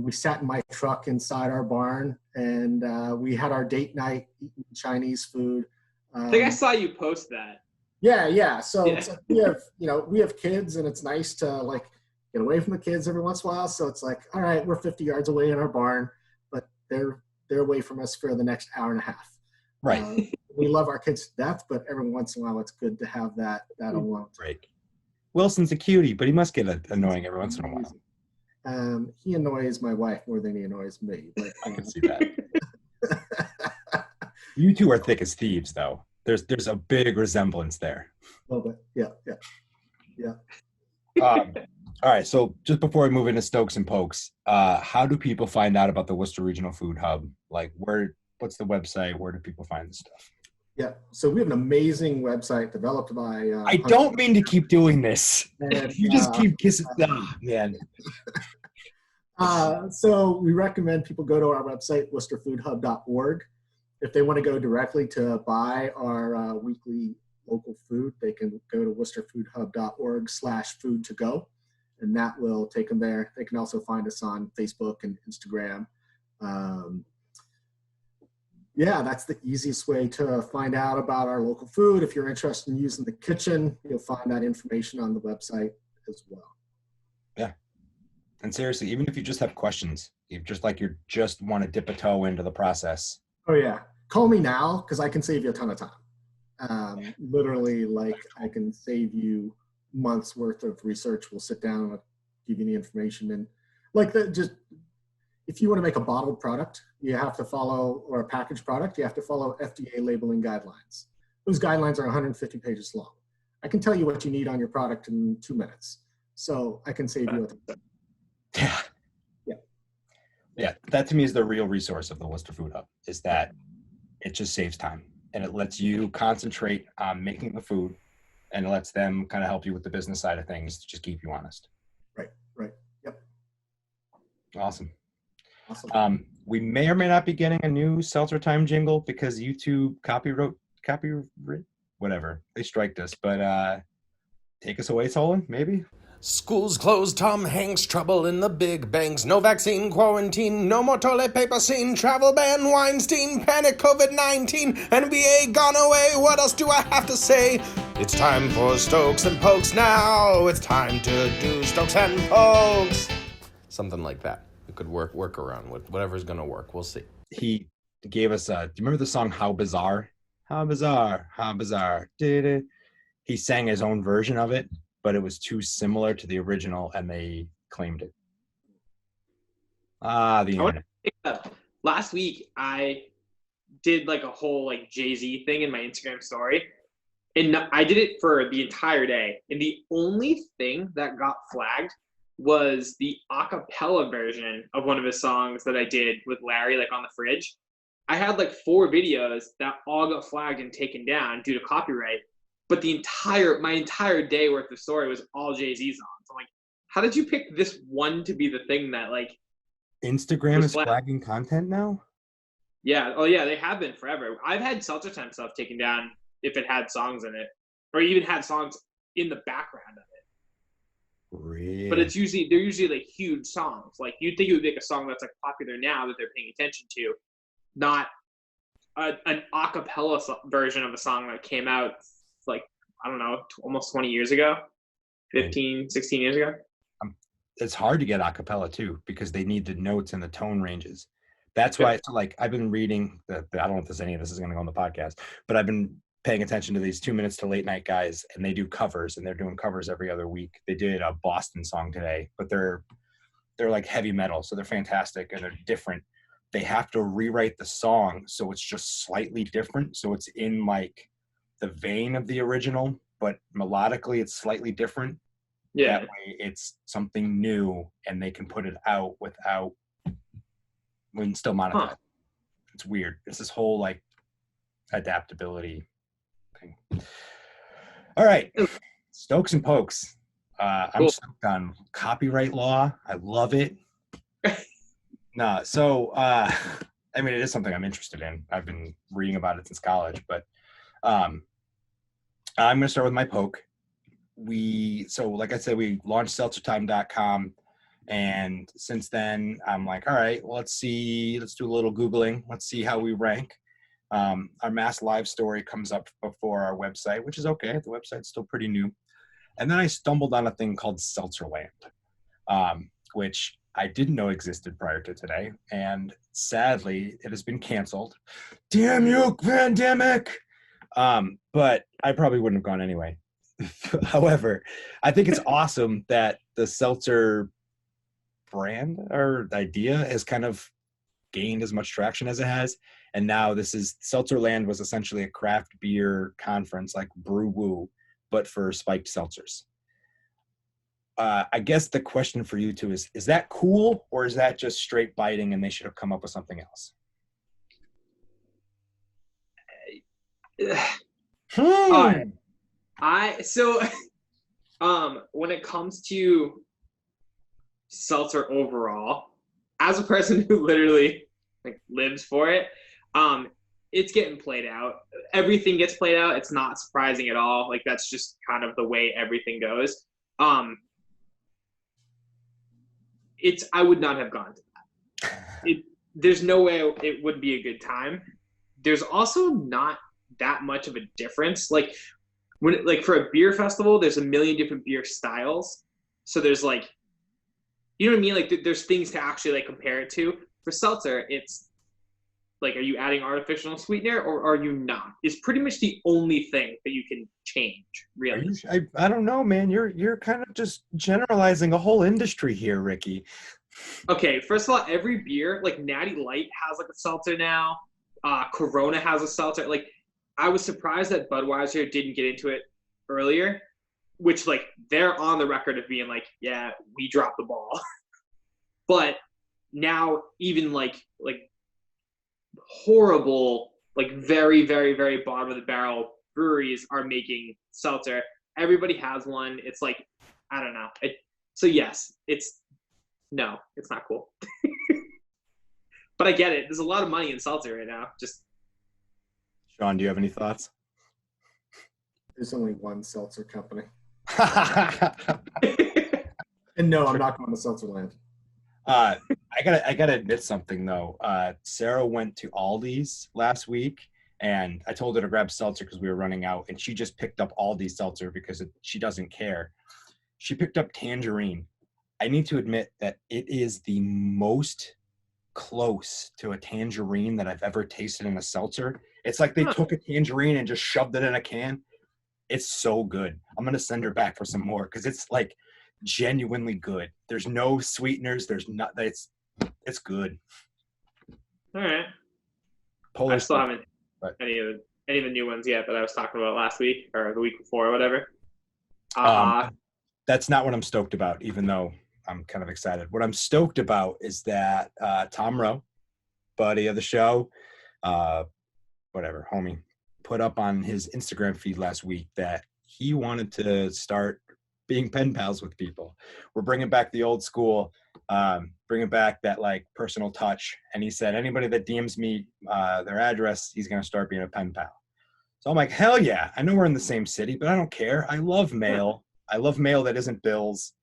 C: we sat in my truck inside our barn, and we had our date night eating Chinese food.
A: I think I saw you post that.
C: Yeah. So it's like we have kids, and it's nice to get away from the kids every once in a while. So it's like, all right, we're 50 yards away in our barn, but they're away from us for the next hour and a half.
B: Right.
C: We love our kids to death, but every once in a while, it's good to have that alone.
B: Right. Wilson's a cutie, but he must get annoying every once in a while.
C: He annoys my wife more than he annoys me. But,
B: I can see that. You two are thick as thieves, though. There's a big resemblance there.
C: A little bit. Yeah.
B: All right. So just before we move into Stokes and Pokes, how do people find out about the Worcester Regional Food Hub? Like, what's the website? Where do people find this stuff?
C: Yeah. So we have an amazing website developed by.
B: I don't mean to keep doing this.
C: And,
B: you just keep kissing. Man.
C: So we recommend people go to our website, worcesterfoodhub.org. If they want to go directly to buy our weekly local food, they can go to worcesterfoodhub.org/food-to-go, and that will take them there. They can also find us on Facebook and Instagram. That's the easiest way to find out about our local food. If you're interested in using the kitchen, you'll find that information on the website as well.
B: Yeah. And seriously, even if you just have questions, you just want to dip a toe into the process.
C: Oh yeah. Call me now, because I can save you a ton of time. Literally, I can save you months worth of research. We'll sit down and give you the information. And if you want to make a bottled product, you have to follow, or a packaged product, you have to follow FDA labeling guidelines. Those guidelines are 150 pages long. I can tell you what you need on your product in 2 minutes. So I can save you a ton of time.
B: Yeah, that to me is the real resource of the Worcester Food Hub, is that it just saves time and it lets you concentrate on making the food, and it lets them kind of help you with the business side of things to just keep you honest.
C: Right. Yep.
B: Awesome. We may or may not be getting a new Seltzer Time jingle because YouTube copyright, whatever. They striked us, but take us away, Solon, maybe?
D: Schools closed, Tom Hanks, trouble in the big banks, no vaccine, quarantine, no more toilet paper scene, travel ban, Weinstein, panic, COVID-19, NBA gone away, what else do I have to say? It's time for Stokes and Pokes now, it's time to do Stokes and Pokes. Something like that. We could work around with whatever's gonna work, we'll see.
B: He gave us, do you remember the song How Bizarre? How bizarre, how bizarre. He sang his own version of it, but it was too similar to the original, and they claimed it. The internet.
A: Last week, I did a whole Jay-Z thing in my Instagram story, and I did it for the entire day. And the only thing that got flagged was the a cappella version of one of his songs that I did with Larry, on the fridge. I had 4 videos that all got flagged and taken down due to copyright. But my entire day worth of story was all Jay-Z songs. I'm like, how did you pick this one to be the thing that
B: Instagram is flagging content now?
A: Yeah. Oh yeah, they have been forever. I've had Seltzer Time stuff taken down if it had songs in it, or even had songs in the background of it.
B: Really?
A: But they're usually huge songs. You'd think it would make a song that's popular now that they're paying attention to, not an a cappella version of a song that came out I don't know, almost 20 years ago, 15, 16 years ago.
B: It's hard to get a cappella too, because they need the notes and the tone ranges. That's why I've been reading I don't know if any of this is going to go on the podcast, but I've been paying attention to these 2 Minutes to Late Night guys, and they do covers, and they're doing covers every other week. They did a Boston song today, but they're heavy metal. So they're fantastic and they're different. They have to rewrite the song so it's just slightly different. So it's in the vein of the original, but melodically it's slightly different.
A: Yeah.
B: That way it's something new, and they can put it out without, when still monetize. Huh. It's weird. It's this whole adaptability thing. All right. Stokes and Pokes. I'm stoked on copyright law. I love it. So it is something I'm interested in. I've been reading about it since college, but I'm going to start with my poke. Like I said, we launched seltzertime.com, and since then I'm all right, well, let's do a little Googling. Let's see how we rank. Our Mass Live story comes up before our website, which is okay. The website's still pretty new. And then I stumbled on a thing called Seltzerland, which I didn't know existed prior to today, and sadly, it has been canceled. Damn you, pandemic! But I probably wouldn't have gone anyway. However, I think it's awesome that the seltzer brand or idea has kind of gained as much traction as it has. And now this is Seltzerland was essentially a craft beer conference like Brew Woo, but for spiked seltzers. I guess the question for you two is that cool or is that just straight biting and they should have come up with something else?
A: When it comes to seltzer overall, as a person who literally lives for it, it's getting played out. Everything gets played out. It's not surprising at all. Like that's just kind of the way everything goes. I would not have gone to that. There's no way it would be a good time. There's also not that much of a difference. Like for a beer festival, there's a million different beer styles. So there's you know what I mean? Like there's things to actually compare it to. For seltzer, it's are you adding artificial sweetener or are you not? It's pretty much the only thing that you can change, really.
B: I don't know, man. You're kind of just generalizing a whole industry here, Ricky.
A: Okay, first of all, every beer, Natty Light has a seltzer now. Corona has a seltzer. I was surprised that Budweiser didn't get into it earlier, which they're on the record of being yeah, we dropped the ball. But now even horrible, very, very, very bottom of the barrel breweries are making seltzer. Everybody has one. It's I don't know. So yes, it's not cool. But I get it. There's a lot of money in seltzer right now. Just
B: Shon, do you have any thoughts?
C: There's only one seltzer company. And no, I'm not going to Seltzerland.
B: I gotta admit something though. Sarah went to Aldi's last week, and I told her to grab seltzer because we were running out, and she just picked up Aldi's seltzer because she doesn't care. She picked up tangerine. I need to admit that it is the most close to a tangerine that I've ever tasted in a seltzer. It's like they took a tangerine and just shoved it in a can. It's so good. I'm gonna send her back for some more because it's genuinely good. There's no sweeteners. There's not. It's good.
A: All right. I still haven't any of the new ones yet that I was talking about last week or the week before or whatever.
B: That's not what I'm stoked about, even though I'm kind of excited. What I'm stoked about is that Tom Rowe, buddy of the show, homie, put up on his Instagram feed last week that he wanted to start being pen pals with people. We're bringing back the old school, bringing back that personal touch. And he said, anybody that DMs me their address, he's going to start being a pen pal. So I'm like, hell yeah. I know we're in the same city, but I don't care. I love mail. I love mail that isn't bills.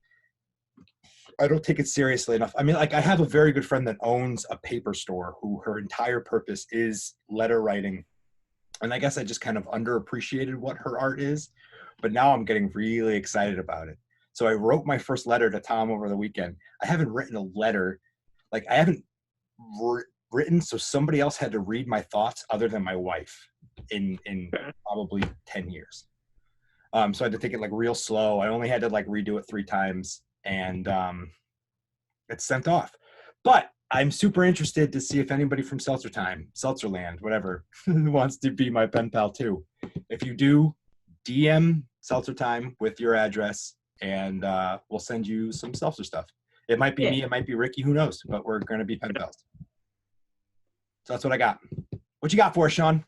B: I don't take it seriously enough. I mean, I have a very good friend that owns a paper store who her entire purpose is letter writing. And I guess I just kind of underappreciated what her art is. But now I'm getting really excited about it. So I wrote my first letter to Tom over the weekend. I haven't written a letter. I haven't written, so somebody else had to read my thoughts other than my wife in probably 10 years. So I had to take it real slow. I only had to redo it 3 times and it's sent off. But I'm super interested to see if anybody from Seltzer Time, Seltzerland, whatever, wants to be my pen pal too. If you do, DM Seltzer Time with your address and we'll send you some seltzer stuff. It might be me, it might be Ricky, who knows, but we're going to be pen pals. So that's what I got. What you got for us, Shon?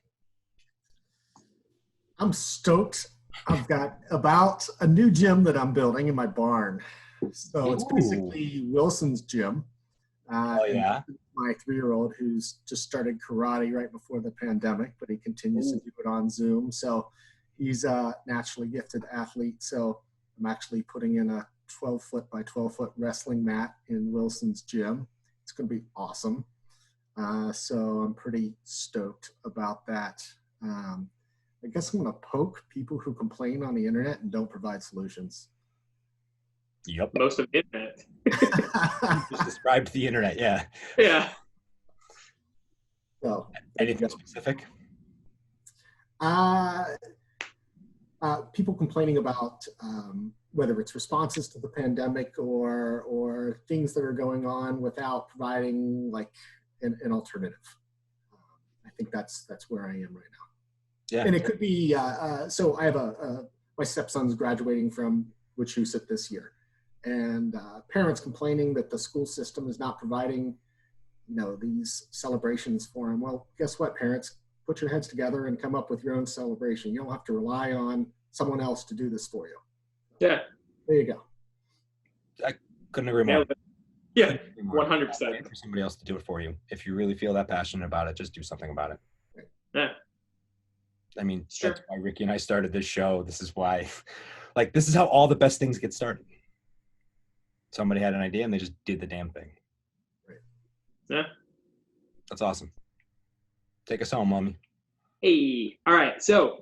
C: I'm stoked. I've got about a new gym that I'm building in my barn. So it's basically Wilson's gym.
B: Oh, yeah.
C: My 3-year-old who's just started karate right before the pandemic, but he continues to do it on Zoom. So he's a naturally gifted athlete. So I'm actually putting in a 12-foot by 12-foot wrestling mat in Wilson's gym. It's going to be awesome. So I'm pretty stoked about that. I guess I'm going to poke people who complain on the internet and don't provide solutions.
B: Yep.
A: Most of the internet.
B: Just described the internet. Yeah.
A: Yeah.
C: So,
B: Anything specific?
C: People complaining about whether it's responses to the pandemic or things that are going on without providing like an alternative. I think that's where I am right now.
B: Yeah.
C: And it could be, so I have my stepson's graduating from Wachusett this year, and parents complaining that the school system is not providing, these celebrations for him. Well, guess what, parents? Put your heads together and come up with your own celebration. You don't have to rely on someone else to do this for you.
A: Yeah.
C: There you go.
B: I couldn't agree more.
A: Yeah, 100%.
B: For somebody else to do it for you. If you really feel that passionate about it, just do something about it.
A: Yeah.
B: I mean,
A: Sure.
B: That's why Ricky and I started this show. This is why, this is how all the best things get started. Somebody had an idea and they just did the damn thing.
C: Right.
A: Yeah.
B: That's awesome. Take us home, mommy.
A: Hey, all right. So,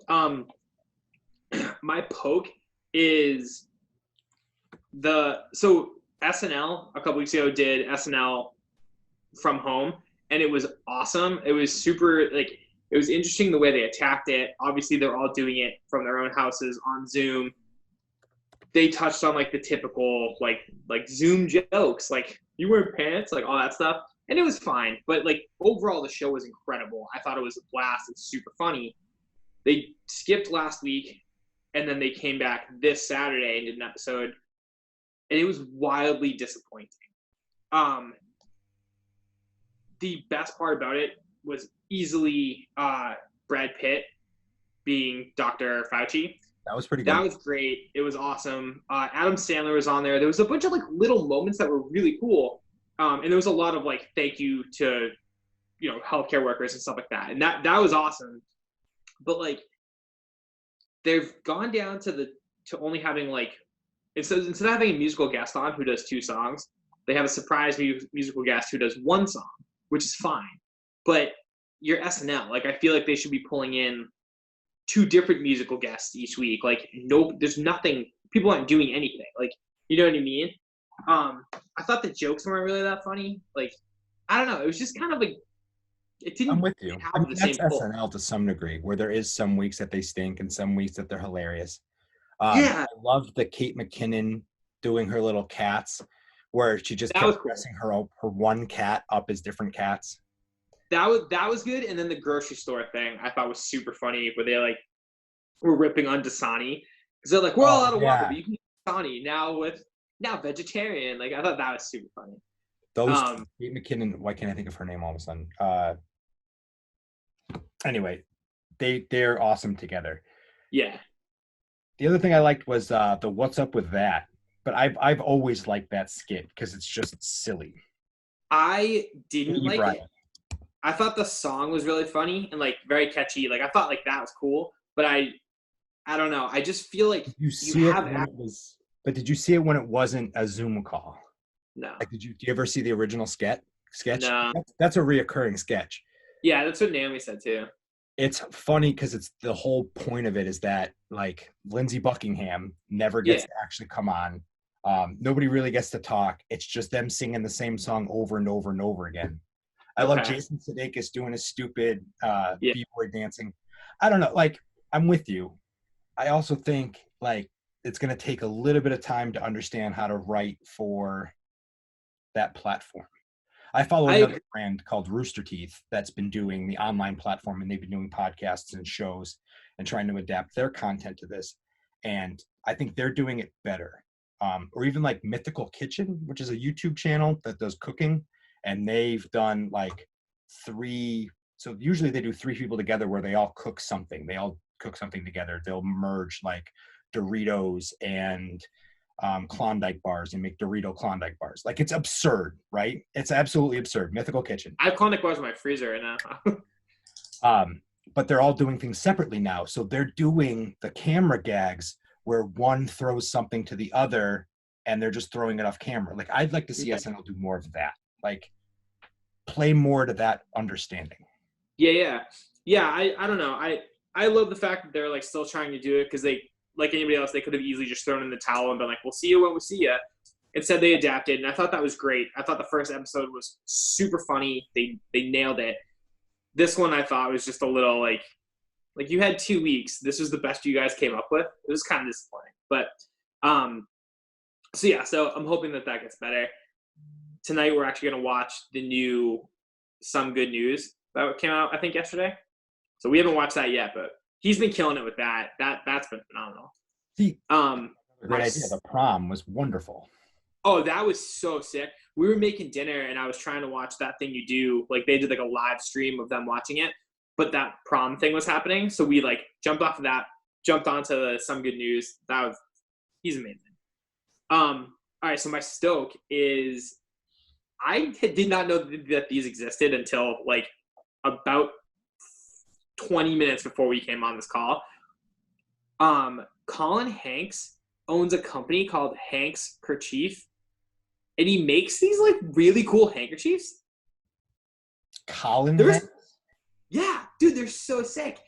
A: my poke is so SNL a couple weeks ago did SNL from home, and it was awesome. It was super, it was interesting the way they attacked it. Obviously, they're all doing it from their own houses on Zoom. They touched on the typical Zoom jokes, you wear pants, all that stuff. And it was fine, but overall the show was incredible. I thought it was a blast. It's super funny. They skipped last week, and then they came back this Saturday and did an episode, and it was wildly disappointing. The best part about it was easily Brad Pitt being Dr. Fauci.
B: That was pretty good.
A: That was great. It was awesome. Adam Sandler was on there. There was a bunch of little moments that were really cool. And there was a lot of thank you to, healthcare workers and stuff like that. And that was awesome. But they've gone down to only having instead of having a musical guest on who does 2 songs, they have a surprise musical guest who does 1 song, which is fine. But you're SNL. I feel like they should be pulling in 2 different musical guests each week. There's nothing, people aren't doing anything. You know what I mean? I thought the jokes weren't really that funny. I don't know. It was just kind of it didn't.
B: I'm with you.
A: Have the
B: that's
A: same pull.
B: SNL to some degree, where there is some weeks that they stink and some weeks that they're hilarious.
A: Yeah.
B: I loved the Kate McKinnon doing her little cats, where she just kept dressing her 1 cat up as different cats.
A: That was good. And then the grocery store thing I thought was super funny, where they were ripping on Dasani because they're we're all out of water, but you can use Dasani now vegetarian. I thought that was super funny.
B: Those Kate McKinnon, why can't I think of her name all of a sudden? Anyway, they're awesome together.
A: Yeah.
B: The other thing I liked was the "What's Up with That," but I've always liked that skit because it's just silly.
A: I didn't like it. I thought the song was really funny and very catchy. I thought that was cool, but I don't know. I just feel like
B: But did you see it when it wasn't a Zoom call?
A: No.
B: Do you ever see the original sketch?
A: No.
B: That's a reoccurring sketch.
A: Yeah, that's what Naomi said too.
B: It's funny because it's the whole point of it is that Lindsey Buckingham never gets to actually come on. Nobody really gets to talk. It's just them singing the same song over and over and over again. I love Jason Sudeikis doing his stupid b-boy dancing. I don't know. I'm with you. I also think it's going to take a little bit of time to understand how to write for that platform. I follow another brand called Rooster Teeth that's been doing the online platform, and they've been doing podcasts and shows and trying to adapt their content to this. And I think they're doing it better. Or even Mythical Kitchen, which is a YouTube channel that does cooking. And they've done 3. So usually they do 3 people together where they all cook something. They all cook something together. They'll merge Doritos and Klondike bars and make Dorito Klondike bars. It's absurd, right? It's absolutely absurd. Mythical Kitchen.
A: I have Klondike bars in my freezer right now.
B: But they're all doing things separately now. So they're doing the camera gags where one throws something to the other and they're just throwing it off camera. I'd like to see SNL do more of that. Play more to that understanding.
A: Yeah. I don't know. I love the fact that they're still trying to do it because they like anybody else, they could have easily just thrown in the towel and been like, we'll see you when we see you. Instead, they adapted, and I thought that was great. I thought the first episode was super funny. They nailed it. This one I thought was just a little like you had 2 weeks. This was the best you guys came up with. It was kind of disappointing. But so I'm hoping that gets better. Tonight we're actually going to watch the new Some Good News that came out, I think, yesterday. So we haven't watched that yet, but he's been killing it with that. That's been phenomenal.
B: Great idea. The prom was wonderful.
A: Oh, that was so sick. We were making dinner and I was trying to watch That Thing You Do. Like they did like a live stream of them watching it, but that prom thing was happening. So we like jumped off of that, jumped onto the Some Good News. He's amazing. All right. So my stoke is, I did not know that these existed until like about 20 minutes before we came on this call. Colin Hanks owns a company called Hanks Kerchief, and he makes these like really cool handkerchiefs.
B: Colin Hanks?
A: Yeah, dude, they're so sick.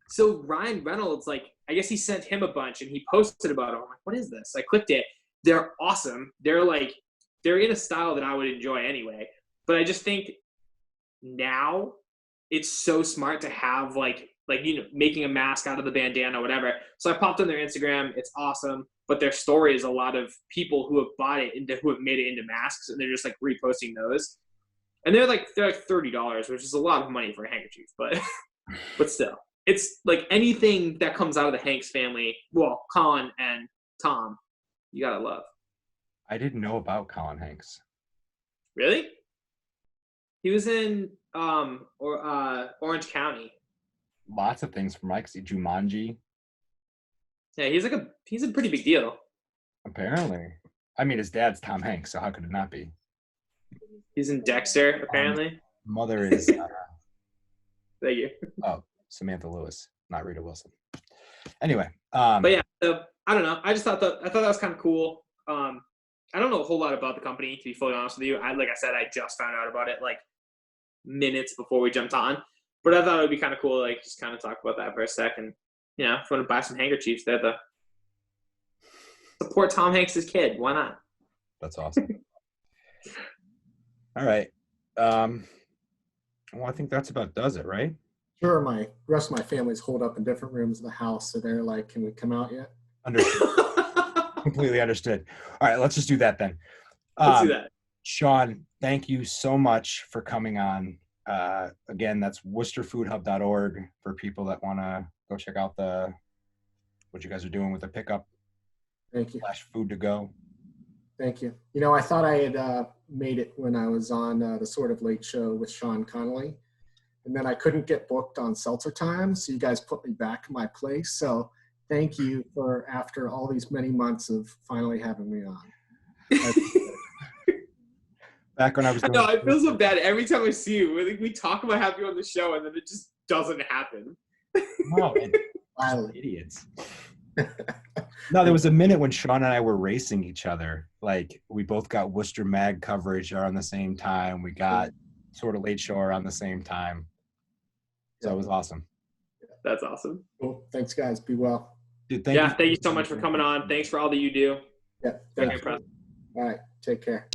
A: So Ryan Reynolds, like, I guess he sent him a bunch and he posted about them. I'm like, what is this? I clicked it. They're awesome. They're in a style that I would enjoy anyway. But I just think now it's so smart to have like making a mask out of the bandana, whatever. So I popped on their Instagram. It's awesome. But their story is a lot of people who have bought it who have made it into masks, and they're just like reposting those. And they're like $30, which is a lot of money for a handkerchief, but still. It's like anything that comes out of the Hanks family, well, Colin and Tom, you gotta love.
B: I didn't know about Colin Hanks.
A: Really? He was in Orange County.
B: Lots of things from Mike. Jumanji.
A: Yeah, he's a pretty big deal.
B: Apparently. I mean, his dad's Tom Hanks, so how could it not be?
A: He's in Dexter, apparently.
B: Mother is...
A: Thank you.
B: Oh, Samantha Lewis, not Rita Wilson. Anyway.
A: But yeah, so, I don't know. I thought that was kind of cool. I don't know a whole lot about the company, to be fully honest with you. Like I said, I just found out about it like minutes before we jumped on. But I thought it would be kind of cool, like just kind of talk about that for a second. You know, if you want to buy some handkerchiefs, they're the support Tom Hanks' kid. Why not?
B: That's awesome. All right. Well, I think that's about does it, right?
C: Sure. The rest of my family's holed up in different rooms of the house, so they're like, "Can we come out yet?"
B: Understood. Completely understood. All right, let's just do that then.
A: Let's do that.
B: Shon, thank you so much for coming on. Again, that's worcesterfoodhub.org for people that want to go check out what you guys are doing with the pickup.
C: Thank you.
B: /food to go.
C: Thank you. You know, I thought I had made it when I was on the Sort of Late Show with Sean Connolly, and then I couldn't get booked on Seltzer Time, so you guys put me back in my place. So thank you for, after all these many months, of finally having me on.
B: Back when I was doing
A: I feel so bad every time I see you. We talk about having you on the show, and then it just doesn't happen.
B: No, idiots. No, there was a minute when Sean and I were racing each other. Like, we both got Worcester Mag coverage around the same time. We got Sort of Late Show around the same time. So it was awesome.
A: That's awesome.
C: Cool. Thanks, guys. Be well.
B: Dude,
A: thank you so much for coming on. Thanks for all that you do.
C: Yeah.
A: Very impressed.
C: All right. Take care.